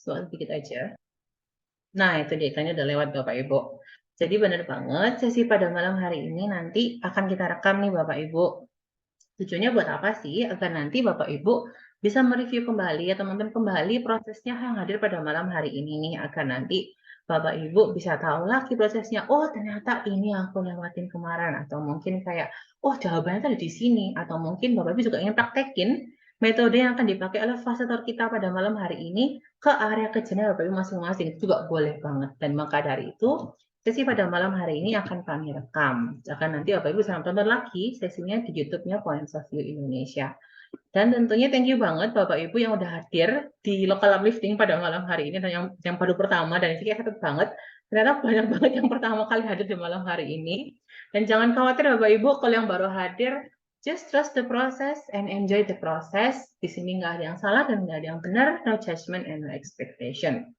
sedikit aja. Nah, itu dia iklannya udah lewat Bapak Ibu. Jadi benar banget, sesi pada malam hari ini nanti akan kita rekam nih Bapak Ibu. Tujuannya buat apa sih? Agar nanti Bapak Ibu bisa mereview kembali atau menonton kembali prosesnya yang hadir pada malam hari ini nih. Agar nanti Bapak Ibu bisa tahu lagi prosesnya. Oh, ternyata ini yang aku lewatin kemarin. Atau mungkin kayak, oh jawabannya tuh ada di sini. Atau mungkin Bapak Ibu juga ingin praktekin metode yang akan dipakai oleh fasilitator kita pada malam hari ini ke area kerjanya Bapak Ibu masing-masing. Itu juga boleh banget. Dan maka dari itu, sesi pada malam hari ini akan kami rekam. Akan nanti Bapak Ibu bisa tonton lagi sesinya di YouTube-nya Points of View Indonesia. Dan tentunya thank you banget Bapak Ibu yang udah hadir di local uplifting pada malam hari ini dan yang baru pertama dan ini excited banget. Ternyata banyak banget yang pertama kali hadir di malam hari ini. Dan jangan khawatir Bapak Ibu kalau yang baru hadir, just trust the process and enjoy the process. Di sini nggak ada yang salah dan nggak ada yang benar, no judgment and no expectation.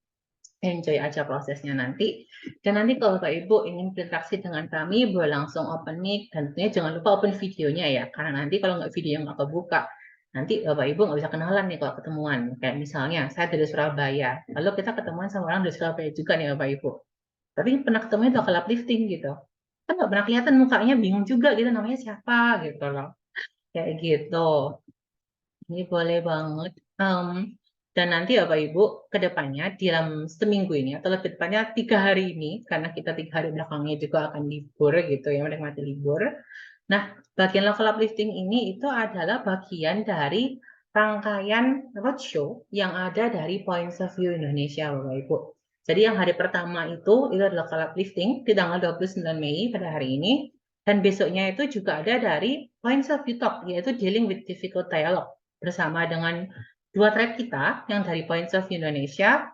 Enjoy aja prosesnya nanti. Dan nanti kalau Bapak Ibu ingin berinteraksi dengan kami, boleh langsung open mic. Dan tentunya jangan lupa open videonya ya. Karena nanti kalau nggak video nggak kebuka, nanti Bapak Ibu nggak bisa kenalan nih kalau ketemuan. Kayak misalnya, saya dari Surabaya. Lalu kita ketemuan sama orang dari Surabaya juga nih Bapak Ibu. Tapi pernah ketemunya itu kalau lifting gitu. Kan nggak pernah kelihatan mukanya, bingung juga gitu, namanya siapa gitu loh. Kayak gitu. Ini boleh banget. Dan nanti Bapak Ibu ke depannya dalam seminggu ini atau lebih tepatnya 3 hari ini, karena kita 3 hari belakangnya juga akan libur gitu ya, menikmati libur. Nah, bagian level uplifting ini itu adalah bagian dari rangkaian roadshow yang ada dari Points of View Indonesia, Bapak Ibu. Jadi yang hari pertama itu adalah level uplifting di tanggal 29 Mei pada hari ini. Dan besoknya itu juga ada dari Points of View Talk, yaitu Dealing with Difficult Dialogue bersama dengan dua track kita yang dari Points of View Indonesia.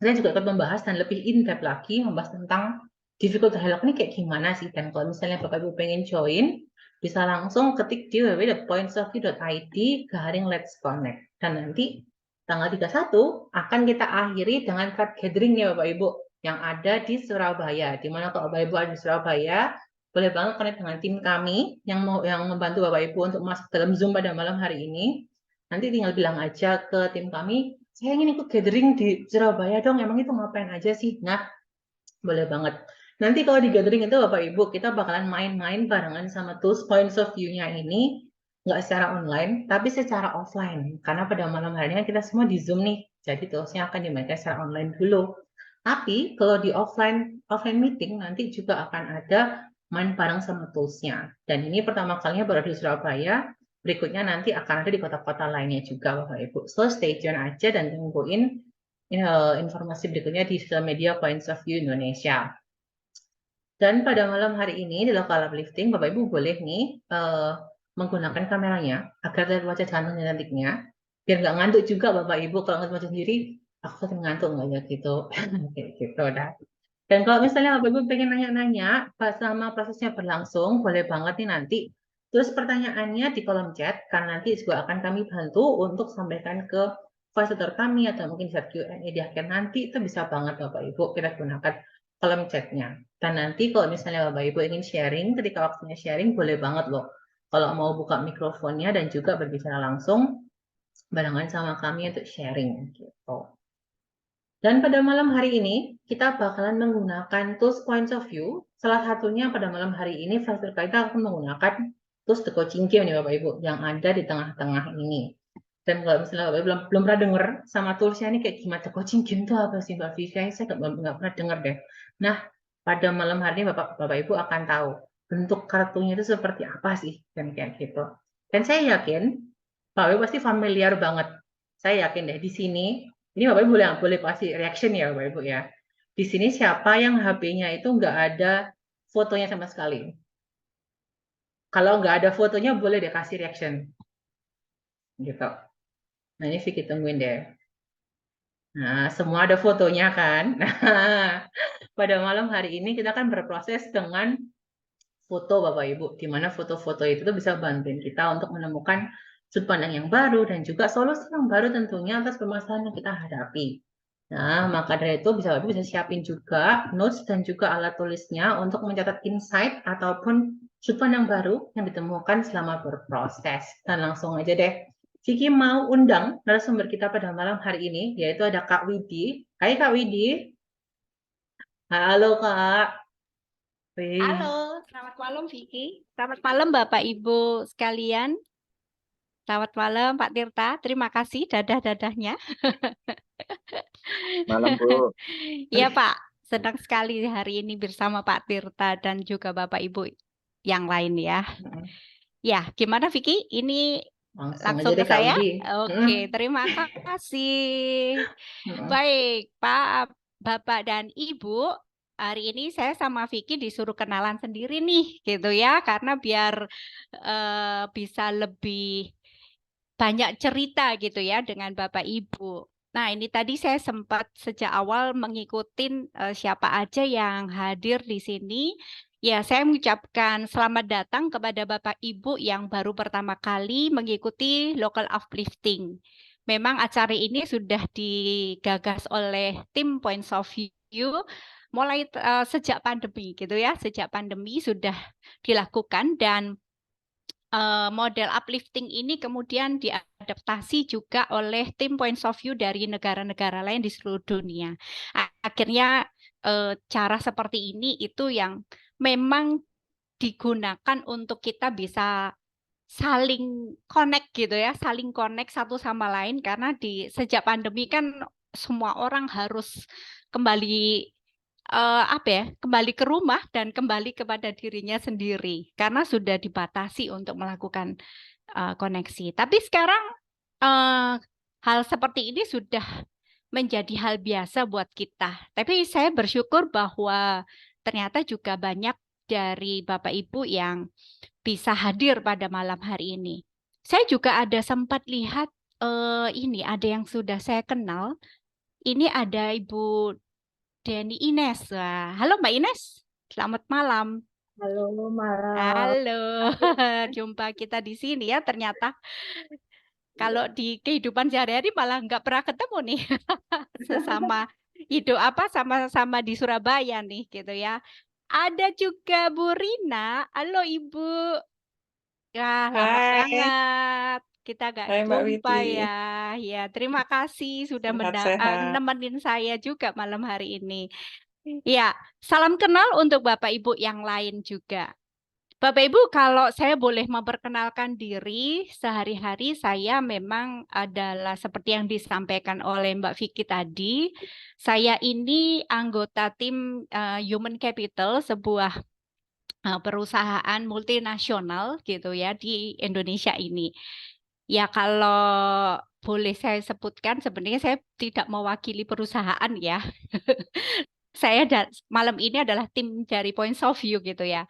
Saya juga akan membahas dan lebih in-depth lagi membahas tentang difficult dialogue ini kayak gimana sih. Dan kalau misalnya Bapak Ibu pengen join, bisa langsung ketik di www.pointsofview.id/let's connect. Dan nanti tanggal 31 akan kita akhiri dengan card gathering ya Bapak Ibu yang ada di Surabaya. Dimana kalau Bapak Ibu ada di Surabaya, boleh banget connect dengan tim kami yang membantu Bapak Ibu untuk masuk dalam Zoom pada malam hari ini. Nanti tinggal bilang aja ke tim kami, saya ingin ikut gathering di Surabaya dong, emang itu ngapain aja sih? Nah, boleh banget. Nanti kalau di gathering itu Bapak Ibu, kita bakalan main-main barengan sama tools Points of View-nya ini, nggak secara online, tapi secara offline. Karena pada malam hari ini kita semua di Zoom nih, jadi toolsnya akan dimainkan secara online dulu. Tapi kalau di offline meeting nanti juga akan ada main bareng sama toolsnya. Dan ini pertama kalinya baru di Surabaya, berikutnya nanti akan ada di kota-kota lainnya juga Bapak Ibu. So stay tune aja dan tungguin informasi berikutnya di sosial media Points of View Indonesia. Dan pada malam hari ini di local uplifting, Bapak Ibu boleh nih menggunakan kameranya agar terlihat wajah ganteng dan cantiknya. Biar nggak ngantuk juga Bapak Ibu kalau ngeliat wajah sendiri, aku sering ngantuk nggak ya gitu. Kayak gitu dah. Dan kalau misalnya Bapak Ibu pengen nanya-nanya pas sama prosesnya berlangsung, boleh banget nih nanti. Terus pertanyaannya di kolom chat, karena nanti juga akan kami bantu untuk sampaikan ke fasilitator kami atau mungkin saat Q&A di akhir nanti, itu bisa banget Bapak Ibu kita gunakan kolom chatnya. Dan nanti kalau misalnya Bapak Ibu ingin sharing, ketika waktunya sharing, boleh banget loh. Kalau mau buka mikrofonnya dan juga berbicara langsung, barengan sama kami untuk sharing gitu. Dan pada malam hari ini, kita bakalan menggunakan tools Points of View. Salah satunya pada malam hari ini, fasilitator kita akan menggunakan tools The Coaching Game nih Bapak Ibu, yang ada di tengah-tengah ini. Dan kalau misalnya Bapak Ibu belum pernah dengar sama toolsnya ini kayak gimana, The Coaching Game itu apa sih Mbak Vivi? Saya nggak pernah dengar deh. Nah, pada malam hari ini Bapak Ibu akan tahu bentuk kartunya itu seperti apa sih, dan kayak gitu. Dan saya yakin, Bapak Ibu pasti familiar banget. Saya yakin deh di sini ini Bapak Ibu boleh kasih reaction ya Bapak Ibu ya. Di sini siapa yang HP-nya itu nggak ada fotonya sama sekali? Kalau nggak ada fotonya boleh deh kasih reaction. Gitu. Nah ini Vicky tungguin deh. Nah semua ada fotonya kan? Nah, pada malam hari ini kita akan berproses dengan foto Bapak Ibu. Di mana foto-foto itu tuh bisa bantuin kita untuk menemukan sudut pandang yang baru dan juga solusi yang baru tentunya atas permasalahan yang kita hadapi. Nah, maka dari itu Bapak bisa siapin juga notes dan juga alat tulisnya untuk mencatat insight ataupun sudut pandang baru yang ditemukan selama berproses. Dan langsung aja deh, Vicky mau undang narasumber kita pada malam hari ini, yaitu ada Kak Widi. Hai Kak Widi. Halo Kak. Halo, Wih. selamat malam Vicky. Selamat malam Bapak Ibu sekalian. Selamat malam Pak Tirta. Terima kasih dadah-dadahnya. Malam, Bu. Iya Pak, senang sekali hari ini bersama Pak Tirta dan juga Bapak Ibu yang lain ya. Ya, gimana Vicky? Ini Langsung aja langsung ke deh Kak saya? Widi. Oke, terima kasih. Baik, Pak, Bapak dan Ibu, hari ini saya sama Vicky disuruh kenalan sendiri nih, gitu ya, karena biar bisa lebih banyak cerita gitu ya dengan Bapak Ibu. Nah, ini tadi saya sempat sejak awal mengikuti siapa aja yang hadir di sini. Ya, saya mengucapkan selamat datang kepada Bapak Ibu yang baru pertama kali mengikuti Local Uplifting. Memang acara ini sudah digagas oleh tim Points of View mulai sejak pandemi gitu ya. Sejak pandemi sudah dilakukan dan model uplifting ini kemudian diadaptasi juga oleh tim Points of View dari negara-negara lain di seluruh dunia. Akhirnya cara seperti ini itu yang memang digunakan untuk kita bisa saling connect gitu ya, saling connect satu sama lain karena sejak pandemi kan semua orang harus kembali kembali ke rumah dan kembali kepada dirinya sendiri karena sudah dibatasi untuk melakukan koneksi. Tapi sekarang hal seperti ini sudah menjadi hal biasa buat kita. Tapi saya bersyukur bahwa ternyata juga banyak dari Bapak Ibu yang bisa hadir pada malam hari ini. Saya juga ada sempat lihat ini ada yang sudah saya kenal. Ini ada Ibu Deni Ines. Wah, halo Mbak Ines, selamat malam. Halo, malam. Halo, jumpa kita di sini ya. Ternyata kalau di kehidupan sehari-hari malah nggak pernah ketemu nih, sesama hidup sama-sama di Surabaya nih gitu ya. Ada juga Bu Rina. Halo Ibu. Ya, lama Hai, banget. Kita nggak hai Mbak jumpa Widi. ya. Ya, terima kasih sudah Sehat-sehat. nemenin saya juga malam hari ini. Ya, salam kenal untuk Bapak Ibu yang lain juga. Bapak Ibu, kalau saya boleh memperkenalkan diri, sehari-hari saya memang adalah seperti yang disampaikan oleh Mbak Vicky tadi. Saya ini anggota tim Human Capital, sebuah perusahaan multinasional gitu ya di Indonesia ini. Ya kalau boleh saya sebutkan, sebenarnya saya tidak mewakili perusahaan ya. Saya malam ini adalah tim dari Points of View gitu ya.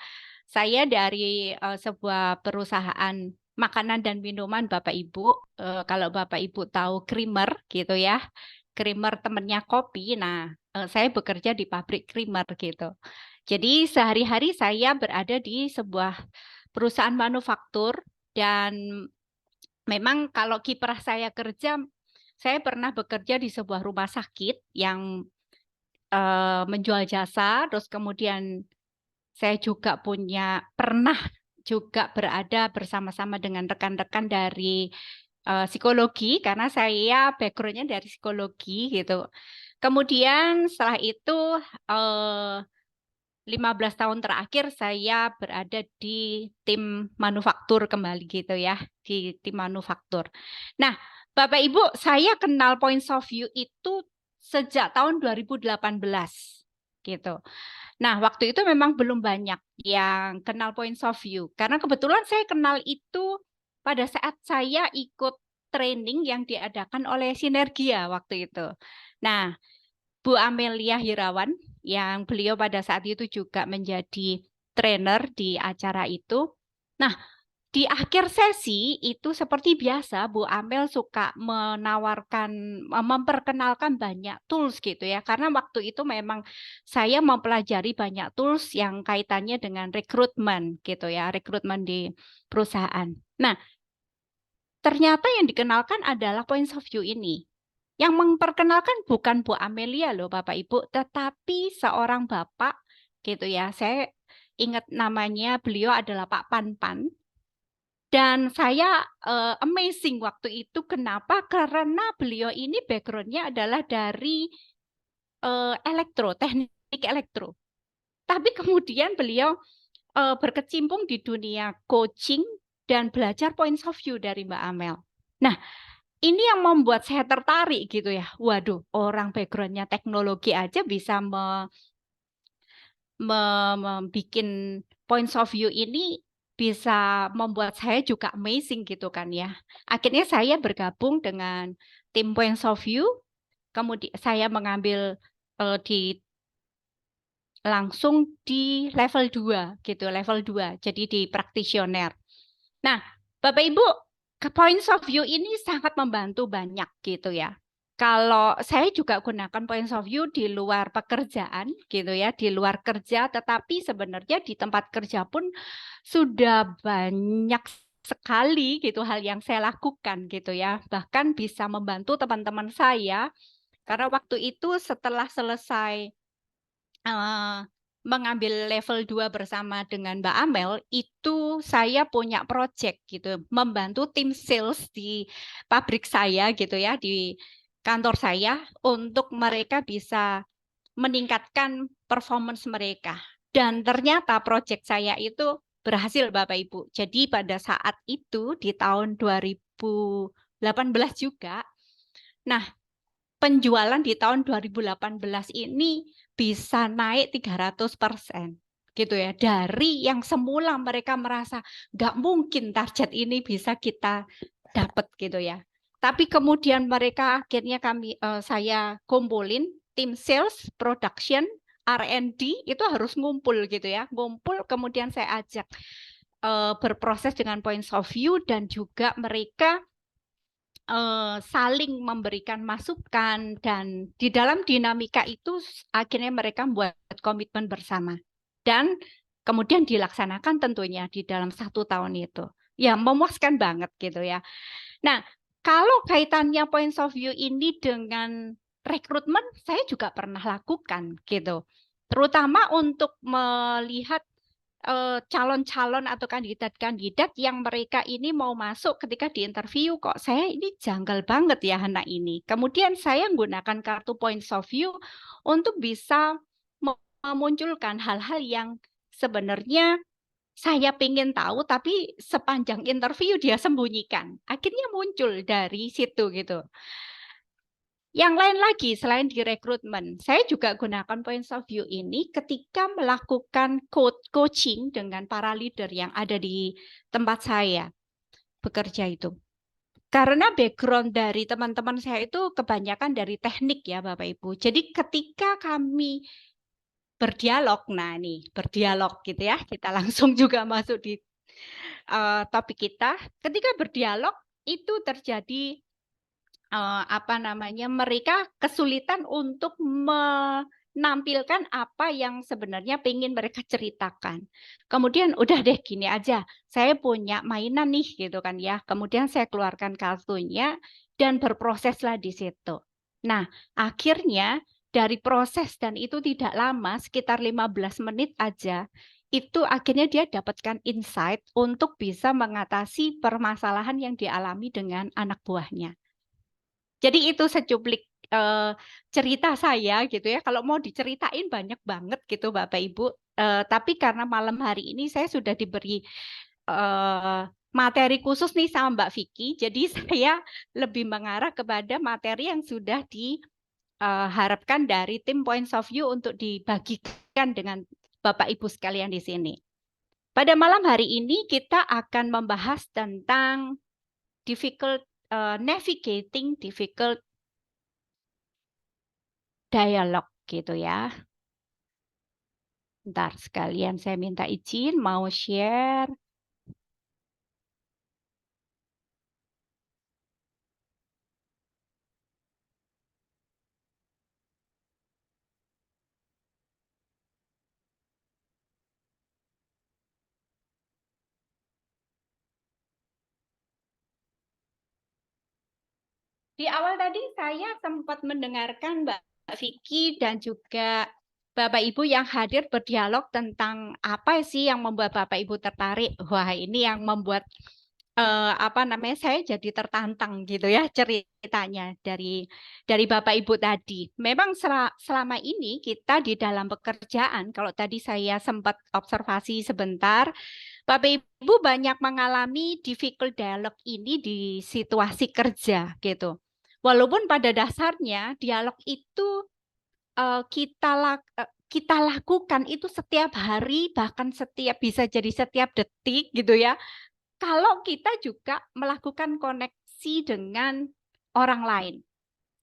Saya dari sebuah perusahaan makanan dan minuman Bapak Ibu. Kalau Bapak Ibu tahu Creamer gitu ya. Creamer temennya kopi. Nah, saya bekerja di pabrik Creamer gitu. Jadi sehari-hari saya berada di sebuah perusahaan manufaktur dan memang kalau kiprah saya kerja, saya pernah bekerja di sebuah rumah sakit yang menjual jasa, terus kemudian saya juga pernah juga berada bersama-sama dengan rekan-rekan dari psikologi karena saya background-nya dari psikologi gitu. Kemudian setelah itu 15 tahun terakhir saya berada di tim manufaktur kembali gitu ya, di tim manufaktur. Nah, Bapak Ibu, saya kenal Points of View itu sejak tahun 2018 gitu. Nah, waktu itu memang belum banyak yang kenal Points of View. Karena kebetulan saya kenal itu pada saat saya ikut training yang diadakan oleh Sinergia waktu itu. Nah, Bu Amelia Hirawan, yang beliau pada saat itu juga menjadi trainer di acara itu. Nah, di akhir sesi itu seperti biasa Bu Amel suka memperkenalkan banyak tools gitu ya. Karena waktu itu memang saya mempelajari banyak tools yang kaitannya dengan rekrutmen gitu ya, rekrutmen di perusahaan. Nah, ternyata yang dikenalkan adalah Points of View ini. Yang memperkenalkan bukan Bu Amelia loh Bapak Ibu, tetapi seorang bapak gitu ya. Saya ingat namanya, beliau adalah Pak Panpan. Dan saya amazing waktu itu. Kenapa? Karena beliau ini background-nya adalah dari teknik elektro. Tapi kemudian beliau berkecimpung di dunia coaching dan belajar points of view dari Mbak Amel. Nah, ini yang membuat saya tertarik gitu ya. Waduh, orang background-nya teknologi aja bisa membuat points of view ini bisa membuat saya juga amazing gitu kan ya. Akhirnya saya bergabung dengan tim points of view, kemudian saya mengambil langsung di level 2 gitu, level 2. Jadi di praktisioner. Nah, Bapak Ibu, ke points of view ini sangat membantu banyak gitu ya. Kalau saya juga gunakan points of view di luar pekerjaan gitu ya, di luar kerja, tetapi sebenarnya di tempat kerja pun sudah banyak sekali gitu hal yang saya lakukan gitu ya. Bahkan bisa membantu teman-teman saya karena waktu itu setelah selesai mengambil level 2 bersama dengan Mbak Amel, itu saya punya project gitu, membantu tim sales di pabrik saya gitu ya, di kantor saya untuk mereka bisa meningkatkan performance mereka. Dan ternyata project saya itu berhasil Bapak Ibu. Jadi pada saat itu di tahun 2018 juga, nah penjualan di tahun 2018 ini bisa naik 300% gitu ya. Dari yang semula mereka merasa nggak mungkin target ini bisa kita dapat gitu ya. Tapi kemudian mereka akhirnya saya kumpulin tim sales, production, R&D itu harus ngumpul gitu ya. Ngumpul kemudian saya ajak berproses dengan points of view dan juga mereka saling memberikan masukan dan di dalam dinamika itu akhirnya mereka membuat komitmen bersama dan kemudian dilaksanakan tentunya di dalam 1 tahun itu. Ya memuaskan banget gitu ya. Nah, kalau kaitannya points of view ini dengan rekrutmen, saya juga pernah lakukan gitu. Terutama untuk melihat calon-calon atau kandidat-kandidat yang mereka ini mau masuk ketika di interview kok saya ini janggal banget ya anak ini. Kemudian saya menggunakan kartu points of view untuk bisa memunculkan hal-hal yang sebenarnya saya ingin tahu tapi sepanjang interview dia sembunyikan. Akhirnya muncul dari situ gitu. Yang lain lagi selain di rekrutmen, saya juga gunakan points of view ini ketika melakukan coaching dengan para leader yang ada di tempat saya bekerja itu. Karena background dari teman-teman saya itu kebanyakan dari teknik ya Bapak Ibu. Jadi ketika kami berdialog, nah nih berdialog gitu ya, kita langsung juga masuk di topik kita. Ketika berdialog itu terjadi mereka kesulitan untuk menampilkan apa yang sebenarnya pengen mereka ceritakan. Kemudian udah deh gini aja, saya punya mainan nih gitu kan ya. Kemudian saya keluarkan kartunya dan berproseslah di situ. Nah, akhirnya dari proses dan itu tidak lama, sekitar 15 menit aja, itu akhirnya dia dapatkan insight untuk bisa mengatasi permasalahan yang dialami dengan anak buahnya. Jadi itu secuplik cerita saya gitu ya. Kalau mau diceritain banyak banget gitu Bapak Ibu. Tapi karena malam hari ini saya sudah diberi materi khusus nih sama Mbak Vicky. Jadi saya lebih mengarah kepada materi yang sudah diharapkan dari tim Points of View untuk dibagikan dengan Bapak Ibu sekalian di sini. Pada malam hari ini kita akan membahas tentang navigating difficult dialog gitu ya. Ntar sekalian saya minta izin mau share. Di awal tadi saya sempat mendengarkan Mbak Vicky dan juga Bapak Ibu yang hadir berdialog tentang apa sih yang membuat Bapak Ibu tertarik. Wah, ini yang membuat saya jadi tertantang gitu ya ceritanya dari Bapak Ibu tadi. Memang selama ini kita di dalam pekerjaan, kalau tadi saya sempat observasi sebentar, Bapak Ibu banyak mengalami difficult dialog ini di situasi kerja gitu. Walaupun pada dasarnya dialog itu kita lakukan itu setiap hari, bahkan bisa jadi setiap detik gitu ya. Kalau kita juga melakukan koneksi dengan orang lain.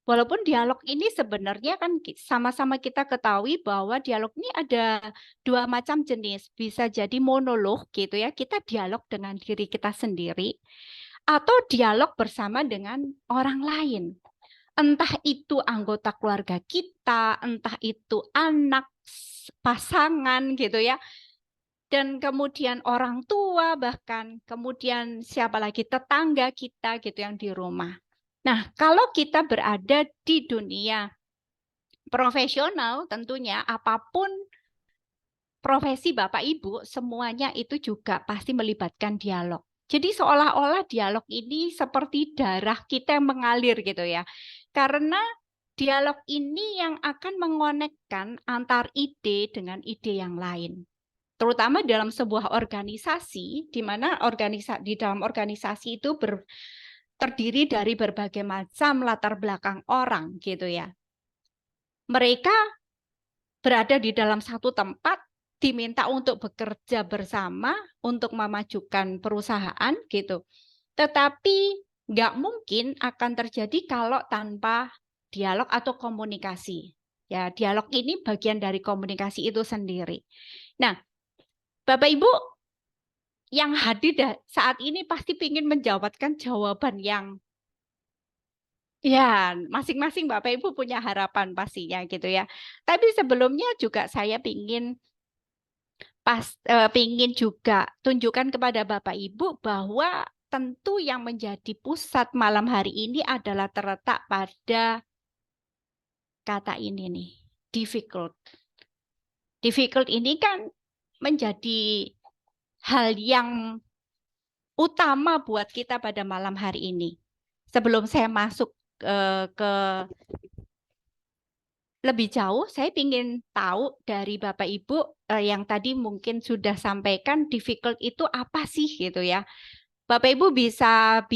Walaupun dialog ini sebenarnya kan sama-sama kita ketahui bahwa dialog ini ada dua macam jenis. Bisa jadi monolog gitu ya, kita dialog dengan diri kita sendiri. Atau dialog bersama dengan orang lain. Entah itu anggota keluarga kita, entah itu anak, pasangan gitu ya. Dan kemudian orang tua, bahkan kemudian siapa lagi, tetangga kita gitu yang di rumah. Nah, kalau kita berada di dunia profesional, tentunya apapun profesi Bapak Ibu, semuanya itu juga pasti melibatkan dialog. Jadi seolah-olah dialog ini seperti darah kita yang mengalir gitu ya. Karena dialog ini yang akan mengonekkan antar ide dengan ide yang lain. Terutama dalam sebuah organisasi, di mana di dalam organisasi itu terdiri dari berbagai macam latar belakang orang gitu ya. Mereka berada di dalam satu tempat, diminta untuk bekerja bersama untuk memajukan perusahaan gitu. Tetapi nggak mungkin akan terjadi kalau tanpa dialog atau komunikasi. Ya, dialog ini bagian dari komunikasi itu sendiri. Nah, Bapak Ibu yang hadir saat ini pasti ingin menjawabkan jawaban yang ya masing-masing Bapak Ibu punya harapan pastinya gitu ya. Tapi sebelumnya juga saya ingin juga tunjukkan kepada Bapak Ibu bahwa tentu yang menjadi pusat malam hari ini adalah terletak pada kata ini nih, difficult. Difficult ini kan menjadi hal yang utama buat kita pada malam hari ini. Sebelum saya masuk ke lebih jauh, saya ingin tahu dari Bapak Ibu yang tadi mungkin sudah sampaikan difficult itu apa sih gitu ya. Bapak Ibu bisa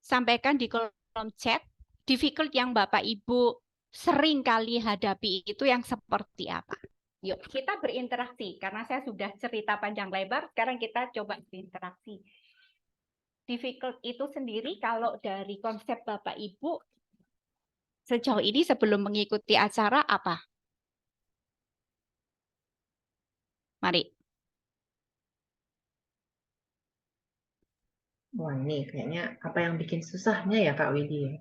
sampaikan di kolom chat difficult yang Bapak Ibu sering kali hadapi itu yang seperti apa. Yuk, kita berinteraksi. Karena saya sudah cerita panjang lebar, sekarang kita coba berinteraksi. Difficult itu sendiri kalau dari konsep Bapak Ibu, sejauh ini sebelum mengikuti acara apa? Mari. Wah, ini kayaknya apa yang bikin susahnya ya Kak Widi?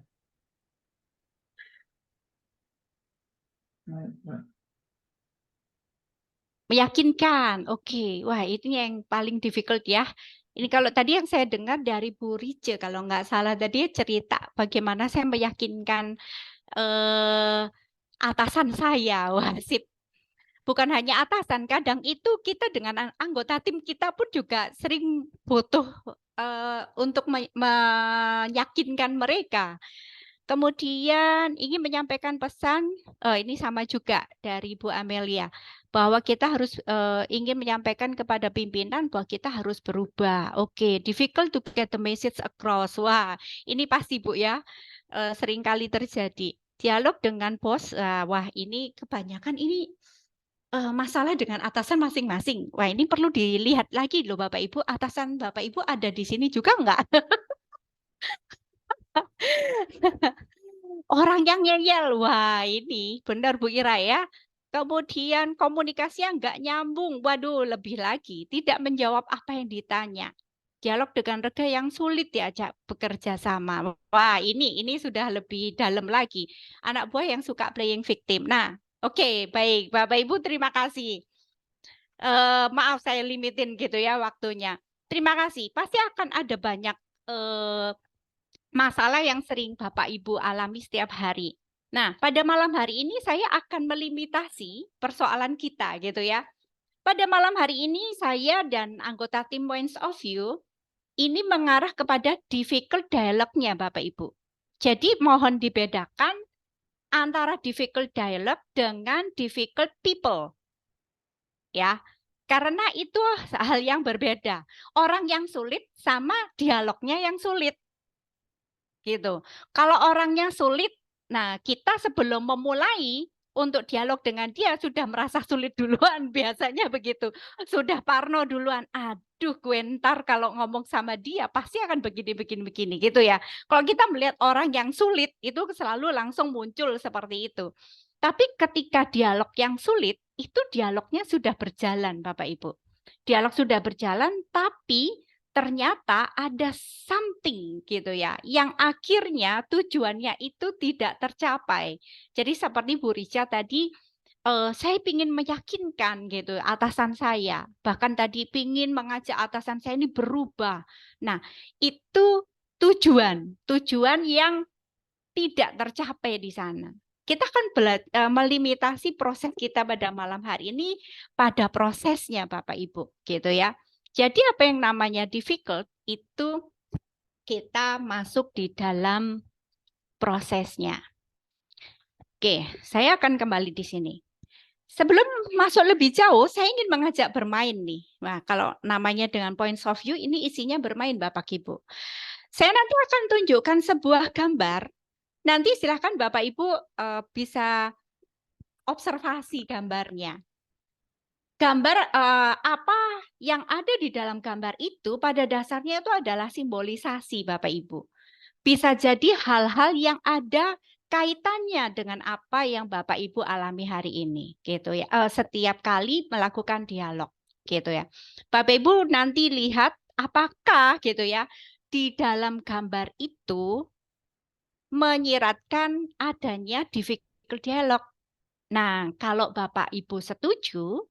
Meyakinkan, oke. Wah, itu yang paling difficult ya. Ini kalau tadi yang saya dengar dari Bu Rice, kalau nggak salah tadi cerita bagaimana saya meyakinkan atasan saya. Wah, sip. Bukan hanya atasan, kadang itu kita dengan anggota tim kita pun juga sering butuh untuk meyakinkan mereka. Kemudian ingin menyampaikan pesan, ini sama juga dari Bu Amelia, bahwa kita harus ingin menyampaikan kepada pimpinan bahwa kita harus berubah. Oke, difficult to get the message across. Wah, ini pasti Bu ya, seringkali terjadi. Dialog dengan bos, wah ini kebanyakan ini masalah dengan atasan masing-masing. Wah ini perlu dilihat lagi loh Bapak Ibu, atasan Bapak Ibu ada di sini juga enggak? Orang yang ngeyel, wah ini benar Bu Ira ya. Kemudian komunikasinya nggak nyambung, waduh lebih lagi tidak menjawab apa yang ditanya. Dialog dengan rega yang sulit diajak bekerja sama. Wah ini sudah lebih dalam lagi. Anak buah yang suka playing victim. Nah, oke, baik Bapak Ibu terima kasih. Maaf saya limitin gitu ya waktunya. Terima kasih. Pasti akan ada banyak masalah yang sering Bapak Ibu alami setiap hari. Nah, pada malam hari ini saya akan melimitasi persoalan kita gitu ya. Pada malam hari ini saya dan anggota tim Points of View ini mengarah kepada difficult dialog-nya Bapak Ibu. Jadi mohon dibedakan antara difficult dialogue dengan difficult people. Ya, karena itu hal yang berbeda. Orang yang sulit sama dialognya yang sulit. Gitu. Kalau orangnya sulit, nah kita sebelum memulai untuk dialog dengan dia sudah merasa sulit duluan, biasanya begitu. Sudah parno duluan. Aduh, gue ntar kalau ngomong sama dia pasti akan begini gitu ya. Kalau kita melihat orang yang sulit itu selalu langsung muncul seperti itu. Tapi ketika dialog yang sulit, itu dialognya sudah berjalan, Bapak Ibu. Dialog sudah berjalan, tapi ternyata ada something gitu ya, yang akhirnya tujuannya itu tidak tercapai. Jadi seperti Bu Rica tadi, saya ingin meyakinkan gitu atasan saya, bahkan tadi ingin mengajak atasan saya ini berubah. Nah, itu tujuan yang tidak tercapai di sana. Kita kan melimitasi proses kita pada malam hari ini pada prosesnya Bapak Ibu gitu ya. Jadi apa yang namanya difficult itu kita masuk di dalam prosesnya. Oke, saya akan kembali di sini. Sebelum masuk lebih jauh, saya ingin mengajak bermain nih. Nah, kalau namanya dengan points of view, ini isinya bermain Bapak Ibu. Saya nanti akan tunjukkan sebuah gambar. Nanti silahkan Bapak Ibu bisa observasi gambarnya. Gambar apa yang ada di dalam gambar itu pada dasarnya itu adalah simbolisasi Bapak Ibu. Bisa jadi hal-hal yang ada kaitannya dengan apa yang Bapak Ibu alami hari ini gitu ya. Setiap kali melakukan dialog gitu ya. Bapak Ibu nanti lihat apakah gitu ya di dalam gambar itu menyiratkan adanya difficult dialog. Nah, kalau Bapak Ibu setuju,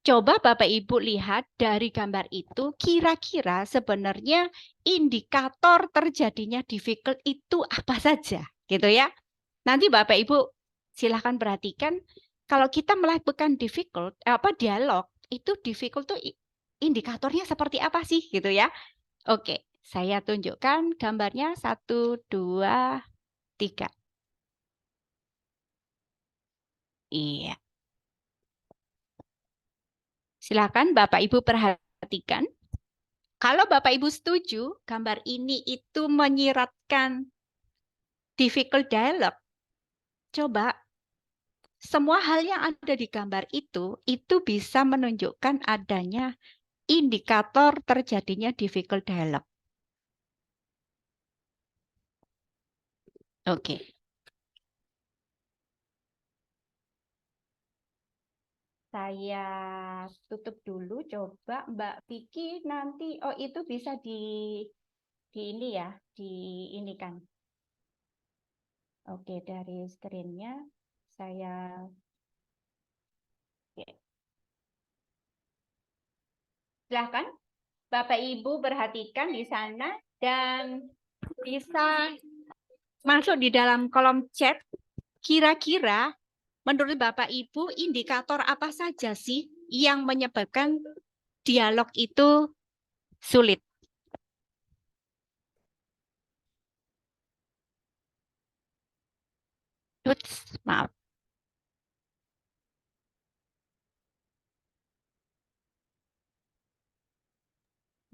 coba Bapak Ibu lihat dari gambar itu kira-kira sebenarnya indikator terjadinya difficult itu apa saja, gitu ya. Nanti Bapak Ibu silahkan perhatikan kalau kita melakukan dialog, itu difficult tuh indikatornya seperti apa sih, gitu ya. Oke, saya tunjukkan gambarnya 1, 2, 3. Iya. Silakan Bapak Ibu perhatikan. Kalau Bapak Ibu setuju, gambar ini itu menyiratkan difficult dialogue. Coba semua hal yang ada di gambar itu bisa menunjukkan adanya indikator terjadinya difficult dialogue. Oke. Saya tutup dulu, coba Mbak Vicky nanti, oh itu bisa di ini ya, di ini kan. Oke, dari screen-nya saya. Oke. Silahkan Bapak Ibu perhatikan di sana dan bisa masuk di dalam kolom chat. Kira-kira menurut Bapak Ibu indikator apa saja sih yang menyebabkan dialog itu sulit? Ups, maaf.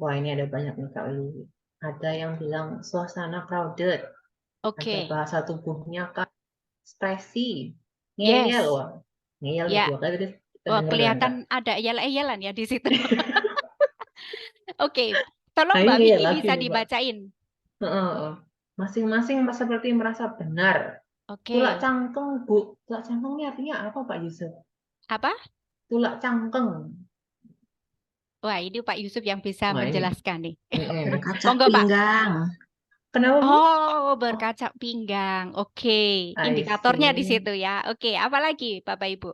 Wah, ini ada banyak nih Kak Wiwi. Ada yang bilang suasana crowded. Oke. Ada bahasa tubuhnya Kak, ekspresi, Yes. ngeyel. Wah, ngeyel Ya. dua kali tadi kita Wah, dengar kelihatan Kak. ada yel-yelan ya di situ. Oke, tolong Nah, ini Mbak ngeyel Vicky lagi bisa nih, Mbak. dibacain. Masing-masing seperti merasa benar. Oke. Tulak cangkeng, Bu. Tulak cangkeng ini artinya apa, Pak Yusuf? Apa? Tulak cangkeng. Wah, ini Pak Yusuf yang bisa Wah, ini. menjelaskan nih. Berkaca Monggo, Pak. pinggang. Kenapa, Bu? Oh, berkaca pinggang. Oke, I indikatornya di see. situ ya. Oke, apa lagi Bapak Ibu?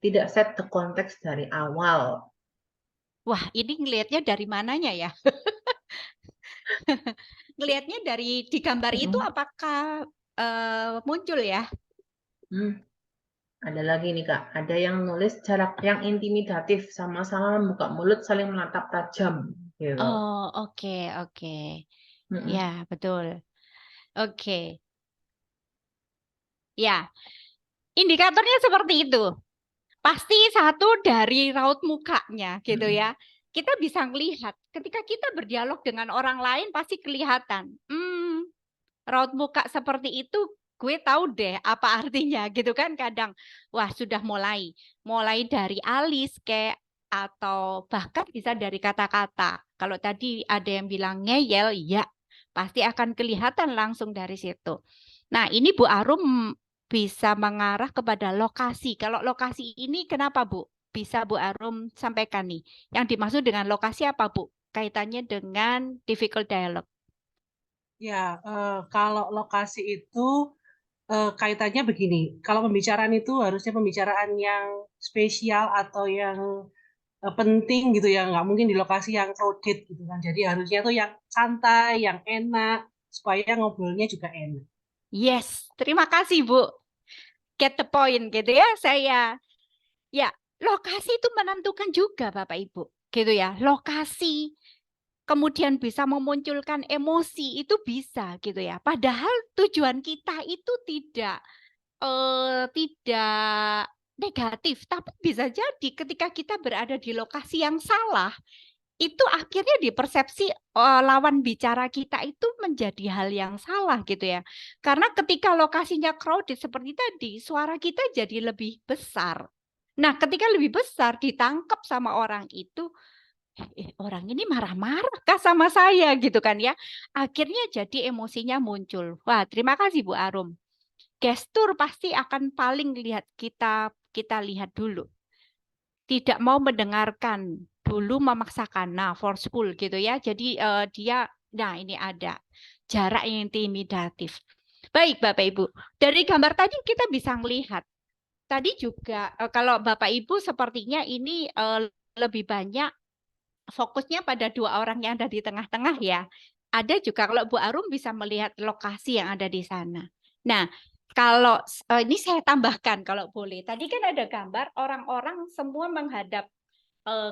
Tidak set the konteks dari awal. Wah, ini ngelihatnya dari mananya ya? Ngelihatnya dari di gambar itu apakah muncul ya? Ada lagi nih Kak, ada yang nulis jarak yang intimidatif, sama-sama membuka mulut saling menatap tajam gitu. Oh, oke, oke. Mm-mm. Ya, betul. Oke. Ya, indikatornya seperti itu. Pasti satu dari raut mukanya gitu Mm-mm. ya. Kita bisa melihat ketika kita berdialog dengan orang lain pasti kelihatan. Raut muka seperti itu gue tahu deh apa artinya gitu kan kadang. Wah, sudah mulai dari alis kayak atau bahkan bisa dari kata-kata. Kalau tadi ada yang bilang ngeyel, ya pasti akan kelihatan langsung dari situ. Nah, ini Bu Arum bisa mengarah kepada lokasi. Kalau lokasi ini kenapa Bu? Bisa Bu Arum sampaikan nih. Yang dimaksud dengan lokasi apa Bu? Kaitannya dengan difficult dialogue. Ya, kalau lokasi itu kaitannya begini. Kalau pembicaraan itu harusnya pembicaraan yang spesial atau yang penting gitu ya, nggak mungkin di lokasi yang crowded gitu kan. Jadi harusnya tuh yang santai, yang enak, supaya ngobrolnya juga enak. Yes, terima kasih Bu. Get the point gitu ya saya. Ya, lokasi itu menentukan juga Bapak Ibu. Gitu ya. Lokasi kemudian bisa memunculkan emosi itu bisa gitu ya. Padahal tujuan kita itu tidak negatif, tapi bisa jadi ketika kita berada di lokasi yang salah, itu akhirnya dipersepsi lawan bicara kita itu menjadi hal yang salah gitu ya. Karena ketika lokasinya crowded seperti tadi, suara kita jadi lebih besar. Nah, ketika lebih besar ditangkap sama orang itu, orang ini marah-marah kah sama saya gitu kan ya. Akhirnya jadi emosinya muncul. Wah, terima kasih Bu Arum. Gestur pasti akan paling kita lihat dulu. Tidak mau mendengarkan, dulu memaksakan. Nah, forceful gitu ya. Jadi nah ini ada jarak yang intimidatif. Baik Bapak Ibu, dari gambar tadi kita bisa melihat. Tadi juga kalau Bapak Ibu sepertinya ini lebih banyak fokusnya pada dua orang yang ada di tengah-tengah ya. Ada juga kalau Bu Arum bisa melihat lokasi yang ada di sana. Nah, kalau ini saya tambahkan kalau boleh. Tadi kan ada gambar orang-orang semua menghadap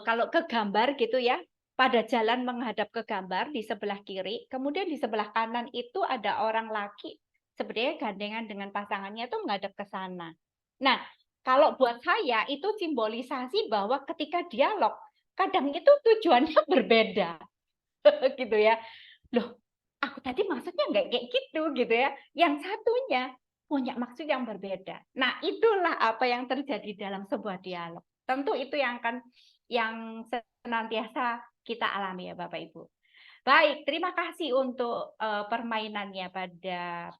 kalau ke gambar gitu ya, pada jalan menghadap ke gambar di sebelah kiri, kemudian di sebelah kanan itu ada orang laki sebenarnya gandengan dengan pasangannya itu menghadap ke sana. Nah, kalau buat saya itu simbolisasi bahwa ketika dialog kadang itu tujuannya berbeda gitu ya. Loh, aku tadi maksudnya nggak kayak gitu ya. Yang satunya punya maksud yang berbeda. Nah, itulah apa yang terjadi dalam sebuah dialog. Tentu itu yang senantiasa kita alami ya Bapak Ibu. Baik, terima kasih untuk permainannya pada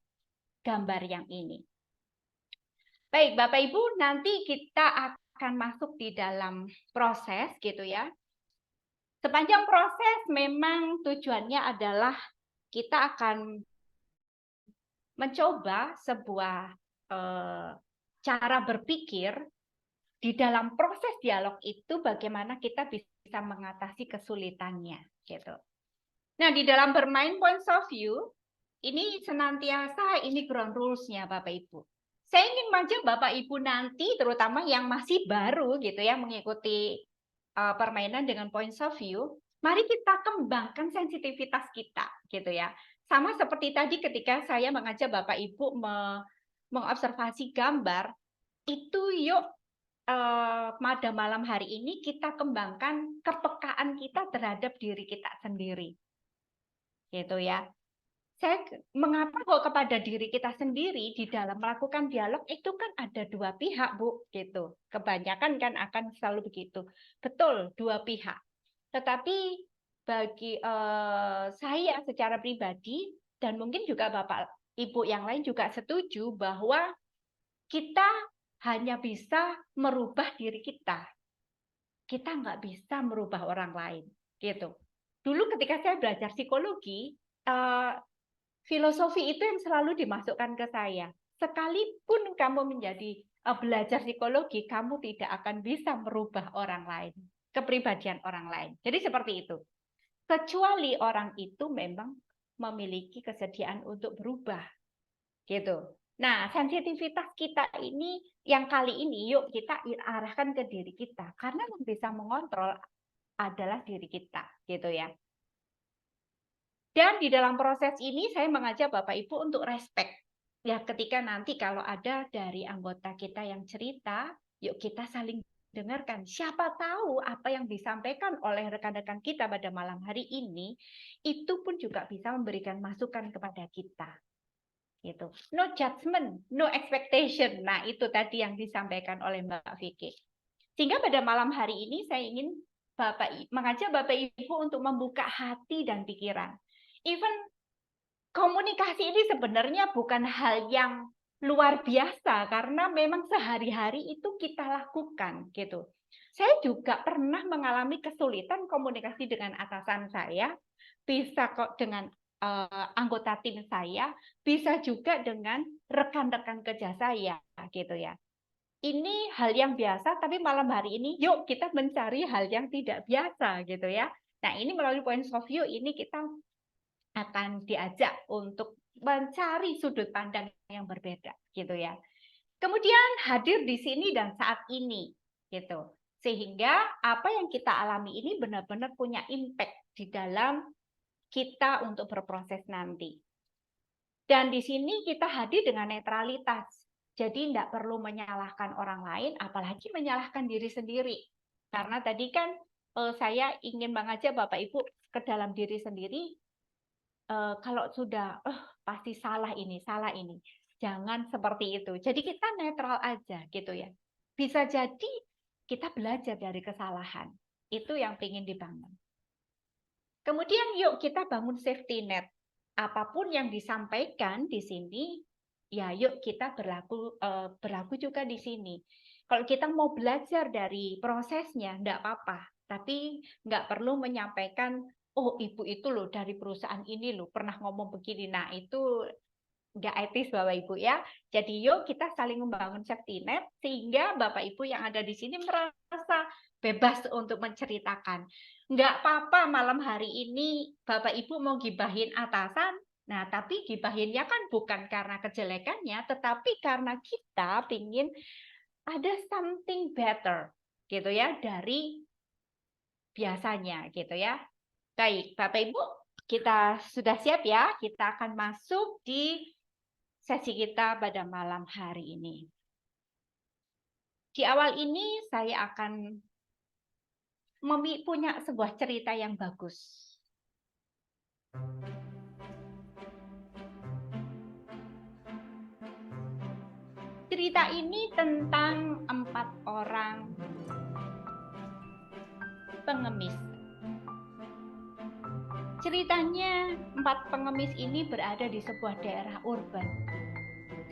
gambar yang ini. Baik, Bapak Ibu, nanti kita akan masuk di dalam proses gitu ya. Sepanjang proses memang tujuannya adalah kita akan mencoba sebuah cara berpikir di dalam proses dialog itu bagaimana kita bisa mengatasi kesulitannya gitu. Nah, di dalam bermain points of view ini senantiasa ini ground rules-nya Bapak Ibu. Saya ingin mengajak Bapak Ibu nanti terutama yang masih baru gitu ya mengikuti permainan dengan points of view, mari kita kembangkan sensitivitas kita gitu ya. Sama seperti tadi ketika saya mengajak Bapak Ibu mengobservasi gambar, itu yuk pada malam hari ini kita kembangkan kepekaan kita terhadap diri kita sendiri. Gitu ya. Saya mengapa kok kepada diri kita sendiri di dalam melakukan dialog itu kan ada dua pihak Bu gitu. Kebanyakan kan akan selalu begitu. Betul, dua pihak. Tetapi bagi saya secara pribadi dan mungkin juga Bapak Ibu yang lain juga setuju bahwa kita hanya bisa merubah diri kita. Kita nggak bisa merubah orang lain gitu. Dulu ketika saya belajar psikologi, filosofi itu yang selalu dimasukkan ke saya. Sekalipun kamu menjadi belajar psikologi, kamu tidak akan bisa merubah orang lain, kepribadian orang lain. Jadi seperti itu. Kecuali orang itu memang memiliki kesediaan untuk berubah. Gitu. Nah, sensitivitas kita ini yang kali ini yuk kita arahkan ke diri kita, karena yang bisa mengontrol adalah diri kita, gitu ya. Dan di dalam proses ini saya mengajak Bapak Ibu untuk respect. Ya, ketika nanti kalau ada dari anggota kita yang cerita, yuk kita saling dengarkan. Siapa tahu apa yang disampaikan oleh rekan-rekan kita pada malam hari ini, itu pun juga bisa memberikan masukan kepada kita. Gitu. No judgment, no expectation. Nah, itu tadi yang disampaikan oleh Mbak Vicky. Sehingga pada malam hari ini saya ingin mengajak Bapak Ibu untuk membuka hati dan pikiran. Even komunikasi ini sebenarnya bukan hal yang luar biasa karena memang sehari-hari itu kita lakukan gitu. Saya juga pernah mengalami kesulitan komunikasi dengan atasan saya, bisa kok dengan anggota tim saya, bisa juga dengan rekan-rekan kerja saya gitu ya. Ini hal yang biasa, tapi malam hari ini yuk kita mencari hal yang tidak biasa gitu ya. Nah, ini melalui Points of View ini kita akan diajak untuk mencari sudut pandang yang berbeda gitu ya. Kemudian hadir di sini dan saat ini gitu. Sehingga apa yang kita alami ini benar-benar punya impact di dalam kita untuk berproses nanti. Dan di sini kita hadir dengan netralitas. Jadi tidak perlu menyalahkan orang lain, apalagi menyalahkan diri sendiri. Karena tadi kan saya ingin mengajak Bapak Ibu ke dalam diri sendiri. Kalau sudah pasti salah ini, jangan seperti itu. Jadi kita netral aja gitu ya. Bisa jadi kita belajar dari kesalahan. Itu yang ingin dibangun. Kemudian yuk kita bangun safety net. Apapun yang disampaikan di sini, ya yuk kita berlaku juga di sini. Kalau kita mau belajar dari prosesnya, enggak apa-apa. Tapi nggak perlu menyampaikan, oh ibu itu loh dari perusahaan ini loh pernah ngomong begini. Nah itu nggak etis Bapak Ibu ya. Jadi yuk kita saling membangun safety net sehingga Bapak Ibu yang ada di sini merasa bebas untuk menceritakan. Nggak apa-apa malam hari ini Bapak Ibu mau gibahin atasan, nah tapi gibahinnya kan bukan karena kejelekannya, tetapi karena kita ingin ada something better gitu ya dari biasanya gitu ya. Baik, Bapak Ibu, kita sudah siap ya? Kita akan masuk di sesi kita pada malam hari ini. Di awal ini saya akan punya sebuah cerita yang bagus. Cerita ini tentang 4 orang pengemis. Ceritanya 4 pengemis ini berada di sebuah daerah urban.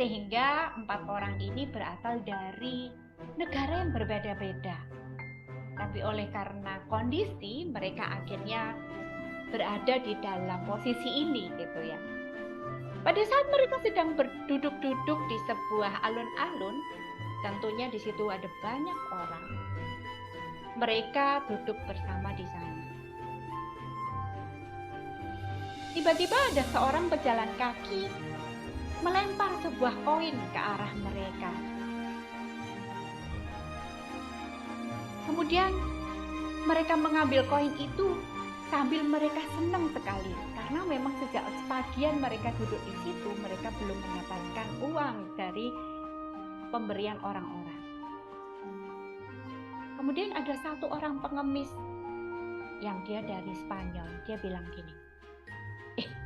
Sehingga 4 orang ini berasal dari negara yang berbeda-beda. Tapi oleh karena kondisi mereka akhirnya berada di dalam posisi ini gitu ya. Pada saat mereka sedang berduduk-duduk di sebuah alun-alun, tentunya di situ ada banyak orang. Mereka duduk bersama di sana. Tiba-tiba ada seorang pejalan kaki melempar sebuah koin ke arah mereka. Kemudian mereka mengambil koin itu sambil mereka senang sekali karena memang sejak sebagian mereka duduk di situ mereka belum mendapatkan uang dari pemberian orang-orang. Kemudian ada satu orang pengemis yang dia dari Spanyol, dia bilang gini,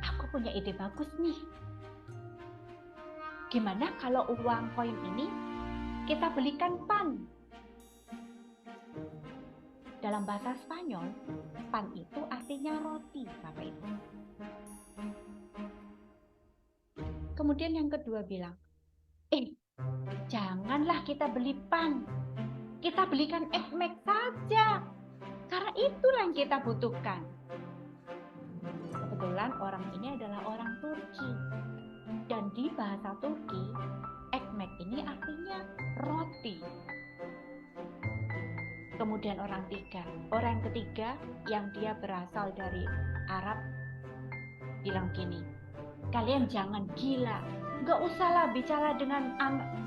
aku punya ide bagus nih. Gimana kalau uang koin ini kita belikan pan? Dalam bahasa Spanyol, pan itu artinya roti, Bapak Ibu. Kemudian yang kedua bilang, janganlah kita beli pan. Kita belikan egg mac saja. Karena itulah yang kita butuhkan. Kebetulan orang ini adalah orang Turki. Dan di bahasa Turki, egg mac ini artinya roti. Kemudian orang ketiga yang dia berasal dari Arab bilang gini, kalian jangan gila, Nggak usahlah bicara dengan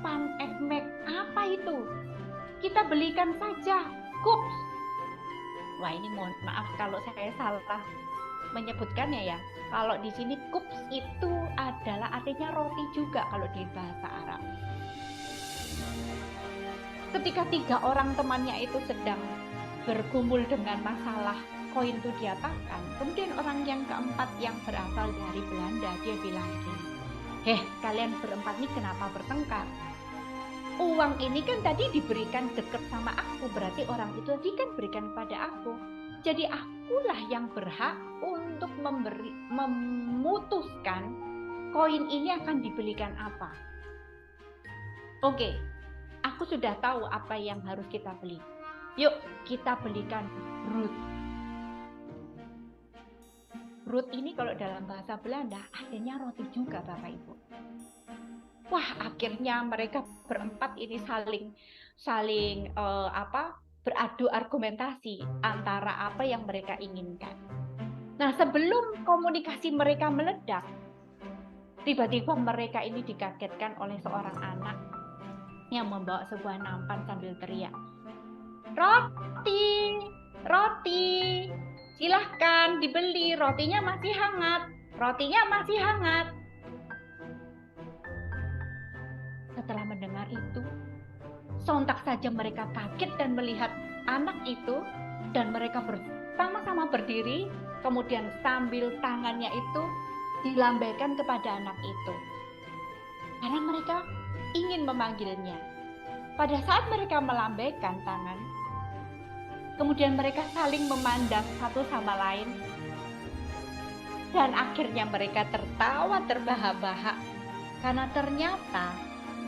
pan ekmek. Apa itu? Kita belikan saja cups. Wah, ini mohon maaf kalau saya salah menyebutkannya ya. Kalau di sini cups itu adalah artinya roti juga kalau di bahasa Arab. Ketika 3 orang temannya itu sedang bergumul dengan masalah koin itu diapakan, kemudian orang yang keempat yang berasal dari Belanda, dia bilang gini, kalian berempat ini kenapa bertengkar? Uang ini kan tadi diberikan dekat sama aku, berarti orang itu tadi kan berikan pada aku. Jadi akulah yang berhak untuk memutuskan koin ini akan dibelikan apa. Oke, aku sudah tahu apa yang harus kita beli. Yuk, kita belikan brood. Brood ini kalau dalam bahasa Belanda artinya roti juga, Bapak Ibu. Wah, akhirnya mereka berempat ini saling beradu argumentasi antara apa yang mereka inginkan. Nah, sebelum komunikasi mereka meledak, tiba-tiba mereka ini dikagetkan oleh seorang anak yang membawa sebuah nampan sambil teriak, "Roti, roti, silahkan dibeli, rotinya masih hangat, rotinya masih hangat." Setelah mendengar itu, sontak saja mereka kaget dan melihat anak itu, dan mereka bersama-sama berdiri, kemudian sambil tangannya itu dilambaikan kepada anak itu. Karena mereka ingin memanggilnya. Pada saat mereka melambaikan tangan, kemudian mereka saling memandang satu sama lain, dan akhirnya mereka tertawa terbahak-bahak, karena ternyata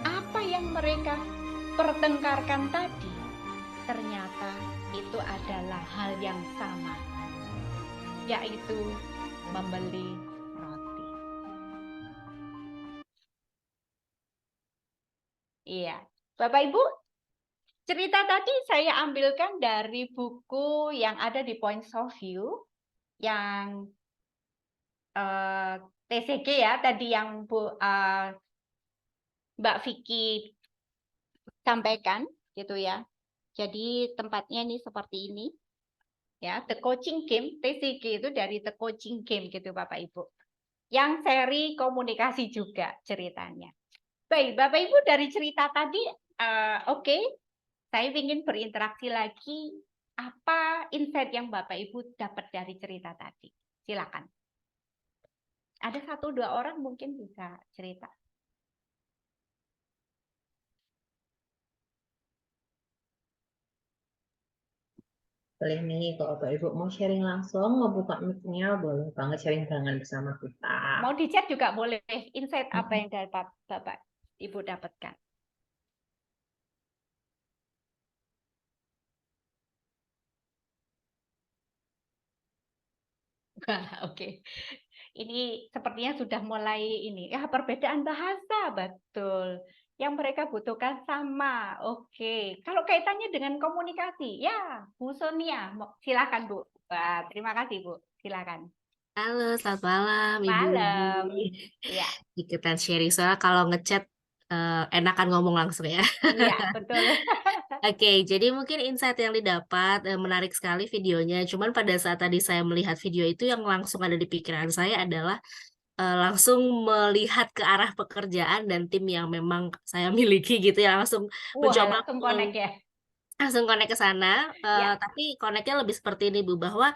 apa yang mereka pertengkarkan tadi, ternyata itu adalah hal yang sama, yaitu membeli roti. Iya, Bapak Ibu, cerita tadi saya ambilkan dari buku yang ada di Points of View, yang TCG ya, tadi yang Mbak Vicky sampaikan gitu ya. Jadi tempatnya ini seperti ini ya, The Coaching Game. TCG itu dari The Coaching Game gitu Bapak Ibu, yang seri komunikasi juga ceritanya. Baik Bapak Ibu, dari cerita tadi oke, saya ingin berinteraksi lagi. Apa insight yang Bapak Ibu dapat dari cerita tadi? Silakan. Ada 1-2 orang mungkin bisa cerita. Boleh nih, kalau Bapak Ibu mau sharing langsung, mau buka mic-nya, boleh banget sharing barengan bersama kita. Mau di chat juga boleh, insight apa yang dapat Bapak Ibu dapatkan. Oke. Ini sepertinya sudah mulai ini. Ya, perbedaan bahasa, betul. Yang mereka butuhkan sama. Oke. Kalau kaitannya dengan komunikasi, ya, Bu Sonia, silakan Bu. Wah, terima kasih Bu. Silakan. Halo, selamat malam Ibu. Malam. Ya. Ikutan sharing soalnya kalau ngechat enakan ngomong langsung ya. Iya, betul. Oke, jadi mungkin insight yang didapat menarik sekali videonya. Cuman pada saat tadi saya melihat video itu, yang langsung ada di pikiran saya adalah langsung melihat ke arah pekerjaan dan tim yang memang saya miliki gitu ya, langsung mencoba Langsung connect ya. langsung connect ke sana. Ya. Tapi connect-nya lebih seperti ini Bu, bahwa